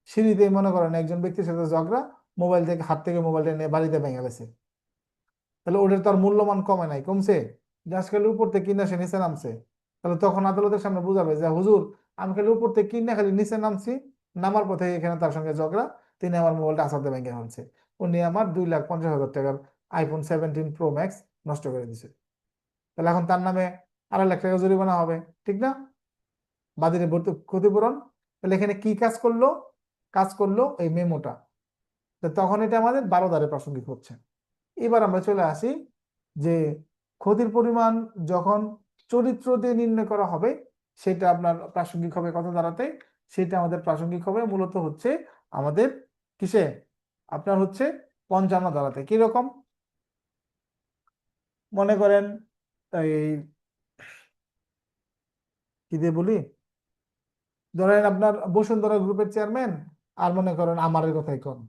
সিঁড়িতেই মনে করেন একজন ব্যক্তির সাথে ঝগড়া, মোবাইল থেকে হাত থেকে মোবাইলটা নিয়ে বাড়িতে ভেঙে গেছে, তাহলে ওটার তার মূল্যমান কমে নাই, কমছে? জাস্ট খালি উপর থেকে কিনা সে নিচে নামছে। তাহলে তখন আদালতের সামনে বুঝাবে যে হুজুর, আমি খালি উপর থেকে কিনা খালি নিচে নামছি, নামার পথে এখানে তার সঙ্গে ঝগড়া, তিনি আমার মোবাইলটা আসাতে ভেঙে ফেলছে, উনি আমার 2,50,000 টাকার আইফোন 17 প্রো ম্যাক্স নষ্ট করে দিছে। তাহলে এখন তার নামে 2.5 লাখ টাকা জরিমানা হবে, ঠিক না? বাদীর ক্ষতিপূরণ। তাহলে এখানে কি কাজ করলো? কাজ করলো এই মেমোটা। তো তখন এটা আমাদের 12 ধারে প্রাসঙ্গিক হচ্ছে। এবার আমরা চলে আসি যে ক্ষতির পরিমাণ যখন চরিত্র দিয়ে নির্ণয় করা হবে, সেটা আপনার প্রাসঙ্গিক হবে কত ধারাতে? সেটা আমাদের প্রাসঙ্গিক হবে মূলত হচ্ছে আমাদের কিসে? আপনার হচ্ছে 55 ধারাতে। কিরকম? মনে করেন এই কি দিয়ে বলি, ধরেন আপনার বসুন্ধরা গ্রুপের চেয়ারম্যান আর মনে করেন আমারের কথাই কন,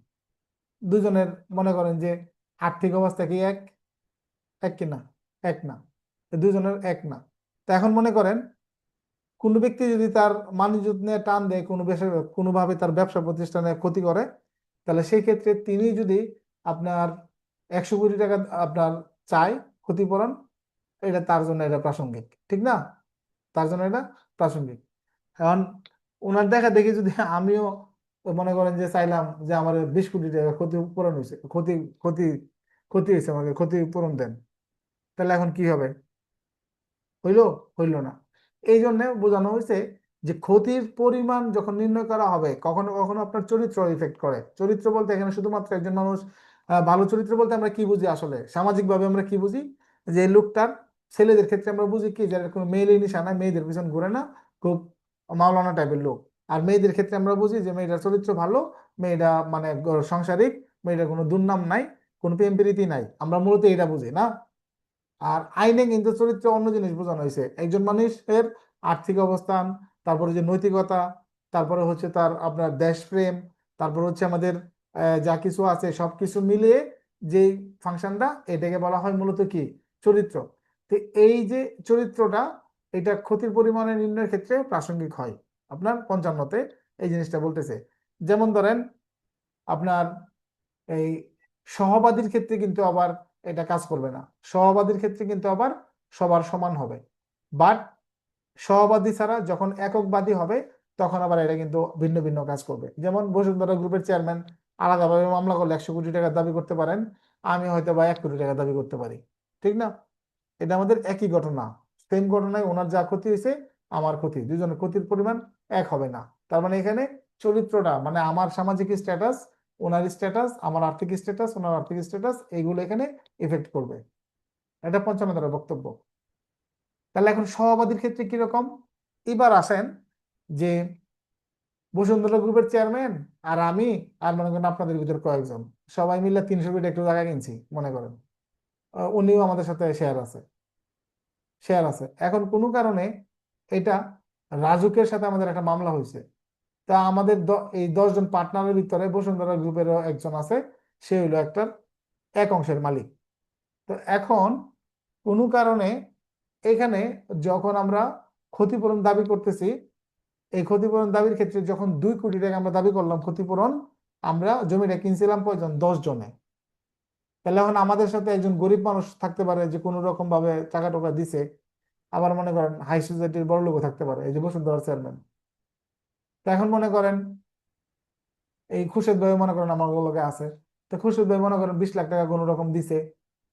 দুজনের মনে করেন যে আর্থিক অবস্থা কি এক, এক কিনা? এক না। তো দুজনের এক না। তো এখন মনে করেন কোনো ব্যক্তি যদি তার মানিজ্যত নিয়ে টান দেয়, কোনোভাবে তার ব্যবসা প্রতিষ্ঠানে ক্ষতি করে, তাহলে সেই ক্ষেত্রে তিনি যদি আপনার 100 কোটি টাকা আপনার চায় ক্ষতিপূরণ, এটা তার জন্য এটা প্রাসঙ্গিক, ঠিক না? তার জন্য এটা প্রাসঙ্গিক। এখন ওনার দেখা দেখি যদি আমিও মনে করেন যে চাইলাম যে আমার 20 কোটি টাকা ক্ষতিপূরণ হয়েছে, ক্ষতি ক্ষতি ক্ষতি হয়েছে, আমাকে ক্ষতিপূরণ দেন, তাহলে এখন কি হবে? হইলো? হইলো না। এই জন্য বোঝানো হয়েছে যে ক্ষতির পরিমাণ যখন নির্ণয় করা হবে, কখনো কখনো আপনার চরিত্র ইফেক্ট করে। চরিত্র বলতে এখানে শুধুমাত্র একজন মানুষ, ভালো চরিত্র বলতে আমরা কি বুঝি আসলে সামাজিক ভাবে? আমরা কি বুঝি যে এই লোকটার, ছেলেদের ক্ষেত্রে আমরা বুঝি কি, যারা কোনো মেয়েরই নিশা নাই, মেয়েদের পিছন ঘুরে না, খুব মাওলানা টাইপের লোক। আর মেয়েদের ক্ষেত্রে আমরা বুঝি যে মেয়েটার চরিত্র ভালো, মেয়েটা মানে সাংসারিক, মেয়েটার কোনো দুর্নাম নাই, কোনো প্রেম প্রীতি নাই, আমরা মূলত এটা বুঝি না। আর আইনে কিন্তু চরিত্র অন্য জিনিস বোঝানো হয়েছে, একজন মানুষের আর্থিক অবস্থান, তারপরে যে নৈতিকতা, তারপরে হচ্ছে তার আপনার দেশপ্রেম, তারপর হচ্ছে আমাদের যা কিছু আছে সবকিছু মিলিয়ে যে ফাংশনটা, এটাকে বলা হয় মূলত কি? চরিত্র। তো এই যে চরিত্রটা, এটা ক্ষতির পরিমাণে নির্ণয়ের ক্ষেত্রে প্রাসঙ্গিক হয় আপনার 55-তে এই জিনিসটা বলতেছে। যেমন ধরেন আপনার এই সহবাদীর ক্ষেত্রে কিন্তু আবার এটা কাজ করবে না। সহবাদীর ক্ষেত্রে কিন্তু আবার সবার সমান হবে, বাট সহবাদী ছাড়া যখন এককবাদী হবে, তখন আবার এটা কিন্তু ভিন্ন ভিন্ন কাজ করবে। যেমন বসুন্ধরা গ্রুপের চেয়ারম্যান আলাদাভাবে মামলা করলে 100 কোটি টাকা দাবি করতে পারেন, আমি হয়তো বা 1 কোটি টাকা দাবি করতে পারি, ঠিক না? এটা আমাদের একই ঘটনা, সেম ঘটনায় ওনার যা ক্ষতি হয়েছে, আমার ক্ষতি, দুজনের ক্ষতির পরিমাণ এক হবে না। তার মানে এখানে চরিত্রটা, মানে আমার সামাজিক স্ট্যাটাস, ওনার স্ট্যাটাস, আমার আর্থিক স্ট্যাটাস, ওনার আর্থিক স্ট্যাটাস, এইগুলো এখানে ইফেক্ট করবে। এটা 55 বক্তব্য। তাহলে এখন সহবাদীর ক্ষেত্রে কিরকম? এবার আসেন যে বসুন্ধরা গ্রুপের চেয়ারম্যান আর আমি, আর মনে করেন আপনাদের ভিতর কয়েকজন, সবাই মিলে 300 কোটি একটু জায়গা কিনছি মনে করেন, উনিও আমাদের সাথে শেয়ার আছে। এখন কোনো কারণে এটা রাজুকের সাথে আমাদের একটা মামলা হয়েছে। তা আমাদের এই 10 জন পার্টনারের ভিতরে বসুন্ধরা গ্রুপেরও একজন আছে, সে হইলো একটা এক অংশের মালিক। তো এখন কোনো কারণে এখানে যখন আমরা ক্ষতিপূরণ দাবি করতেছি, এই ক্ষতিপূরণ দাবির ক্ষেত্রে যখন 2 কোটি টাকা আমরা দাবি করলাম ক্ষতিপূরণ, আমরা জমিটা কিনছিলাম কয়জন? 10 জনে। তাহলে এখন আমাদের সাথে একজন গরিব মানুষ থাকতে পারে যে কোনো রকম ভাবে টাকা টোকা দিছে, আবার মনে করেন হাই সোসাইটির বড় লোকও থাকতে পারে, এই যে বসুন্ধরার চেয়ারম্যান। তো এখন মনে করেন এই খুরশেদ ভাই মনে করেন আমার লগে আছে, তো খুরশেদ ভাই মনে করেন 20 লাখ টাকা কোনো রকম দিছে,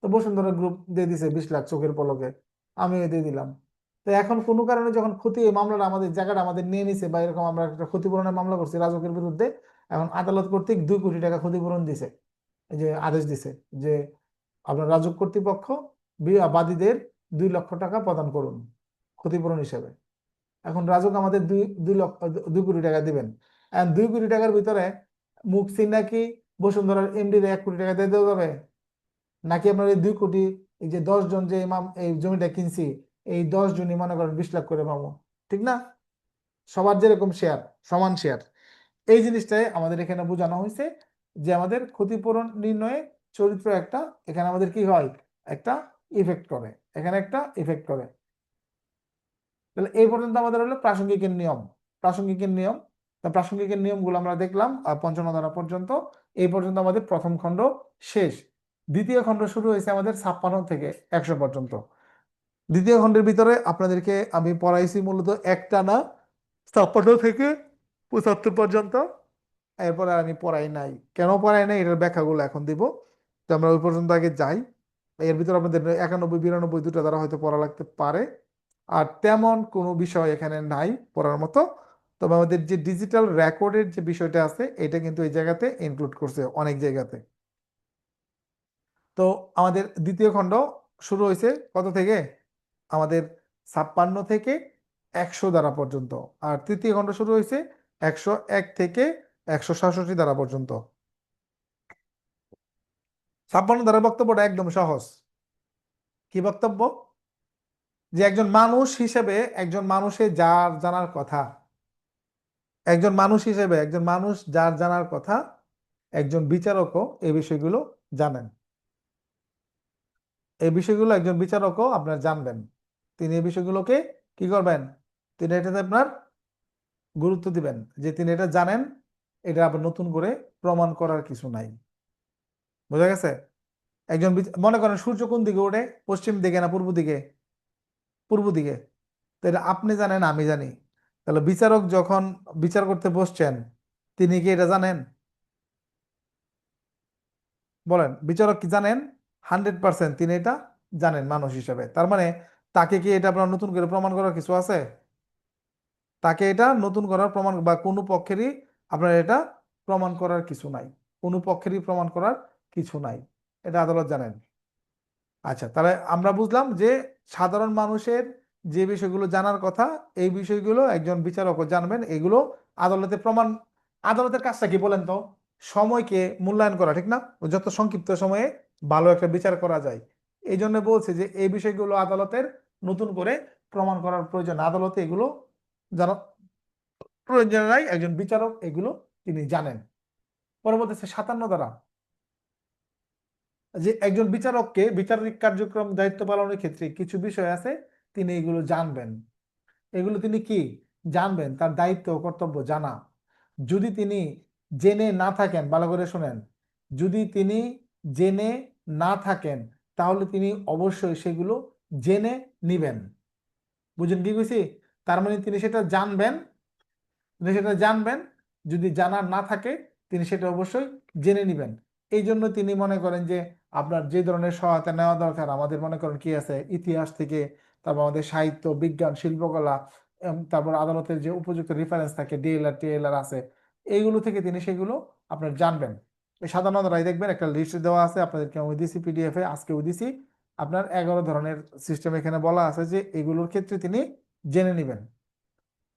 তো বসুন্ধরা গ্রুপ দিয়ে দিছে 20 লাখ চোখের পলকে, আমিও দিয়ে দিলাম। তো এখন কোনো কারণে যখন ক্ষতি, এই মামলাটা আমাদের জায়গাটা আমাদের নিয়ে নিছে, বা এরকম আমরা একটা ক্ষতিপূরণের মামলা করছি রাজকের বিরুদ্ধে, এখন আদালত কর্তৃক 2 কোটি টাকা ক্ষতিপূরণ দিছে, এই যে আদেশ দিছে যে আপনার রাজক কর্তৃপক্ষ বাদীদের 2 লক্ষ টাকা প্রদান করুন ক্ষতিপূরণ হিসেবে। এখন রাজুক আমাদের 2 কোটি টাকা দিবেন। 2 কোটি টাকার ভিতরে মুখ চিন্না কি বসুন্ধরার এমডি 1 কোটি টাকা দিয়ে দেওয়া যাবে? নাকি আপনার এই 2 কোটি, এই যে 10 জন যে ইমাম এই জমিটা কিনছি, এই 10 জনই মনে করেন 20 লাখ করে পাবো, ঠিক না? সবার যেরকম শেয়ার, সমান শেয়ার। এই জিনিসটাই আমাদের এখানে বোঝানো হয়েছে যে আমাদের ক্ষতিপূরণ নির্ণয়ে চরিত্র একটা, এখানে আমাদের কি হয়, একটা ইফেক্ট করে, এখানে একটা ইফেক্ট করে। তাহলে এই পর্যন্ত আমাদের হলো প্রাসঙ্গিকের নিয়ম। প্রাসঙ্গিকের নিয়ম, তা প্রাসঙ্গিকের নিয়মগুলো আমরা দেখলাম 55 ধারা পর্যন্ত। এই পর্যন্ত আমাদের প্রথম খণ্ড শেষ। দ্বিতীয় খণ্ড শুরু হয়েছে আমাদের 56 থেকে 100 পর্যন্ত। দ্বিতীয় খণ্ডের ভিতরে আপনাদেরকে আমি পড়াইছি মূলত একটানা 56 থেকে 75 পর্যন্ত। এরপরে আর আমি পড়াই নাই। কেন পড়াই নাই এটার ব্যাখ্যাগুলো এখন দিব। তো আমরা ওই পর্যন্ত আগে যাই। এর ভিতরে আপনাদের 91 92 দুটো দ্বারা হয়তো পড়া লাগতে পারে। আর তেমন কোনো বিষয় এখানে নাই পড়ার মতো। তবে আমাদের যে ডিজিটাল রেকর্ডের যে বিষয়টা আছে এটা কিন্তু এই জায়গাতে ইনক্লুড করছে অনেক জায়গাতে। তো আমাদের দ্বিতীয় খণ্ড শুরু হয়েছে কত থেকে? আমাদের 56 থেকে 100 ধারা পর্যন্ত। আর তৃতীয় খণ্ড শুরু হয়েছে 101 থেকে 167 ধারা পর্যন্ত। 56 ধারার বক্তব্যটা একদম সহজ। কি বক্তব্য? যে একজন মানুষ হিসেবে একজন মানুষের যার জানার কথা, একজন মানুষ হিসেবে একজন মানুষ যার জানার কথা, একজন বিচারকও এই বিষয়গুলো জানেন। এই বিষয়গুলো একজন বিচারকও আপনার জানবেন। তিনি এই বিষয়গুলোকে কি করবেন? তিনি এটাতে আপনার গুরুত্ব দিবেন যে তিনি এটা জানেন, এটা আবার নতুন করে প্রমাণ করার কিছু নাই। বোঝা গেছে? একজন মনে করেন সূর্য কোন দিকে ওঠে? পশ্চিম দিকে না পূর্ব দিকে? পূর্ব দিকে। তো এটা আপনি জানেন, আমি জানি। তাহলে বিচারক যখন বিচার করতে বসছেন, তিনি কি এটা জানেন? বলেন, বিচারক কি জানেন? 100% তিনি এটা জানেন মানুষ হিসেবে। তার মানে তাকে কি এটা আপনার নতুন করে প্রমাণ করার কিছু আছে? তাকে এটা নতুন করার প্রমাণ বা কোনো পক্ষেরই আপনার এটা প্রমাণ করার কিছু নাই। কোনো পক্ষেরই প্রমাণ করার কিছু নাই, এটা আদালত জানেন। আচ্ছা, তাহলে আমরা বুঝলাম যে সাধারণ মানুষের যে বিষয়গুলো জানার কথা, এই বিষয়গুলো একজন বিচারকও জানবেন। এগুলো আদালতে প্রমাণ। আদালতের কাজটা কি বলেন তো? সময়কে মূল্যায়ন করা, ঠিক না? যত সংক্ষিপ্ত সময়ে ভালো একটা বিচার করা যায়। এই জন্য বলছে যে এই বিষয়গুলো আদালতের নতুন করে প্রমাণ করার প্রয়োজন। আদালতে এগুলো জানা প্রয়োজন নাই, একজন বিচারক এগুলো তিনি জানেন। পরবর্তী 57 ধারা, যে একজন বিচারককে বিচারিক কার্যক্রম দায়িত্ব পালনের ক্ষেত্রে কিছু বিষয় আছে তিনি এগুলো জানবেন। এগুলো তিনি কি জানবেন? তার দায়িত্ব ও কর্তব্য জানা। যদি তিনি জেনে না থাকেন, ভালো করে শুনেন, যদি তিনি জেনে না থাকেন তাহলে তিনি অবশ্যই সেগুলো জেনে নিবেন। বুঝেন কি কইছি? তার মানে তিনি সেটা জানবেন, তিনি সেটা জানবেন। যদি জানার না থাকে তিনি সেটা অবশ্যই জেনে নিবেন। এই জন্য তিনি মনে করেন যে আপনার যে ধরনের সহায়তা নেওয়া দরকার, আমাদের মনে করেন কি আছে ইতিহাস থেকে, তারপর আমাদের সাহিত্য, বিজ্ঞান, শিল্পকলা, তারপর আদালতের যে উপযুক্ত রেফারেন্স থাকে, ডিএলআর টিএলআর আছে, এইগুলো থেকে তিনি সেগুলো আপনার জানবেন। এই সাধারণত রায় দেখবেন একটা লিস্ট দেওয়া আছে আপনাদেরকে, আমি দিছি পিডিএফ এ, আজকে দিছি। আপনার 11 ধরনের সিস্টেম এখানে বলা আছে যে এগুলোর ক্ষেত্রে তিনি জেনে নিবেন।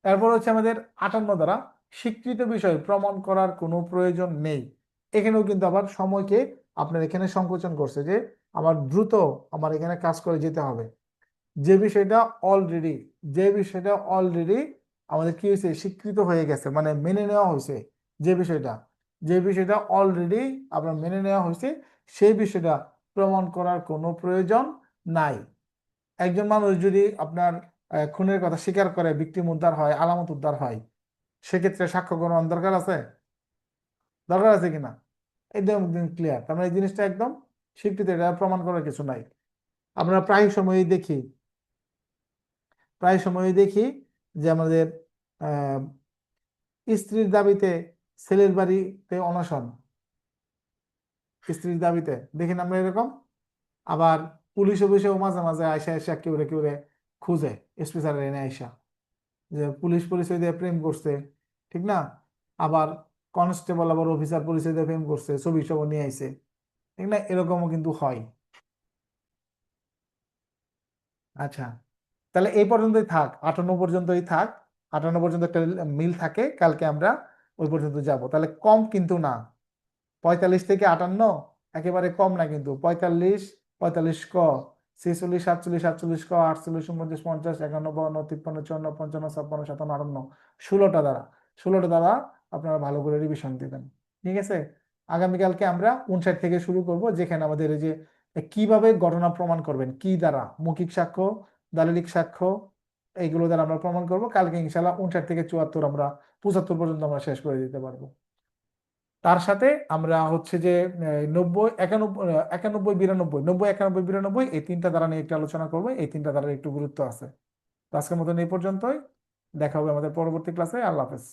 তারপর হচ্ছে আমাদের 58 দ্বারা, স্বীকৃত বিষয় প্রমাণ করার কোনো প্রয়োজন নেই। এখানেও কিন্তু আবার সময়কে আপনার এখানে সংকোচন করছে যে আমার দ্রুত আমার এখানে কাজ করে যেতে হবে। যে বিষয়টা অলরেডি যে বিষয়টা অলরেডি আমাদের কি হয়েছে, স্বীকৃত হয়ে গেছে, মানে মেনে নেওয়া হয়েছে। যে বিষয়টা অলরেডি আপনার মেনে নেওয়া হয়েছে, সেই বিষয়টা প্রমাণ করার কোনো প্রয়োজন নাই। একজন মানুষ যদি আপনার খুনের কথা স্বীকার করে, ভিকটিম উদ্ধার হয়, আলামত উদ্ধার হয়, সেক্ষেত্রে সাক্ষ্য গ্রহণ দরকার আছে? দরকার আছে কিনা? একদম ক্লিয়ার। তার মানে এই জিনিসটা একদম স্বীকৃত, এটা প্রমাণ করার কিছু নাই। আমরা প্রায় সময়ই দেখি যে আমাদের আহ স্ত্রীর দাবিতে ছেলের বাড়িতে অনশন, স্ত্রীর দাবিতে দেখি না আমরা এরকম। আবার পুলিশ অফিসেও মাঝে মাঝে আয়সা আয়সা কেউ খুঁজে, স্পেশাল এনে আয়সা যে পুলিশ পরিচয় দিয়ে প্রেম করছে, ঠিক না? আবার কনস্টেবল আবার অফিসার পরিচয় দিয়ে প্রেম করছে, ছবি সব নিয়ে আইছে, ঠিক না? এরকমও কিন্তু হয়। আচ্ছা, তাহলে এই পর্যন্তই থাক, 58 পর্যন্তই থাক। 58 পর্যন্ত একটা মিল থাকে, কালকে আমরা ওই পর্যন্ত যাব। তাহলে কম কিন্তু না, 45 থেকে 58 একেবারে কম না কিন্তু। 45, 45 ক, 46, 47, 47 ক, 48, 49, 50, 51, 52, 53, 54, 55, 56, 57, 58, 16টা দ্বারা, 16টা দ্বারা আপনারা ভালো করে রিভিশন দিবেন। ঠিক আছে? আগামীকালকে আমরা 59 থেকে শুরু করব, যেখানে আমাদের এই যে কিভাবে ঘটনা প্রমাণ করবেন, কি দ্বারা, মৌখিক সাক্ষ্য, দালিলিক সাক্ষ্য, এইগুলো দ্বারা আমরা প্রমাণ করব। কালকে ইনশাল্লাহ 59 থেকে 74 আমরা 75 পর্যন্ত আমরা শেষ করে দিতে পারবো। তার সাথে আমরা হচ্ছে যে 90 91 91 92 90 91 92 এই তিনটা দ্বারা নিয়ে একটু আলোচনা করবো। এই তিনটা দ্বারা একটু গুরুত্ব আছে। তো আজকের মতন এই পর্যন্তই। দেখা হবে আমাদের পরবর্তী ক্লাসে। আল্লাহ হাফেজ।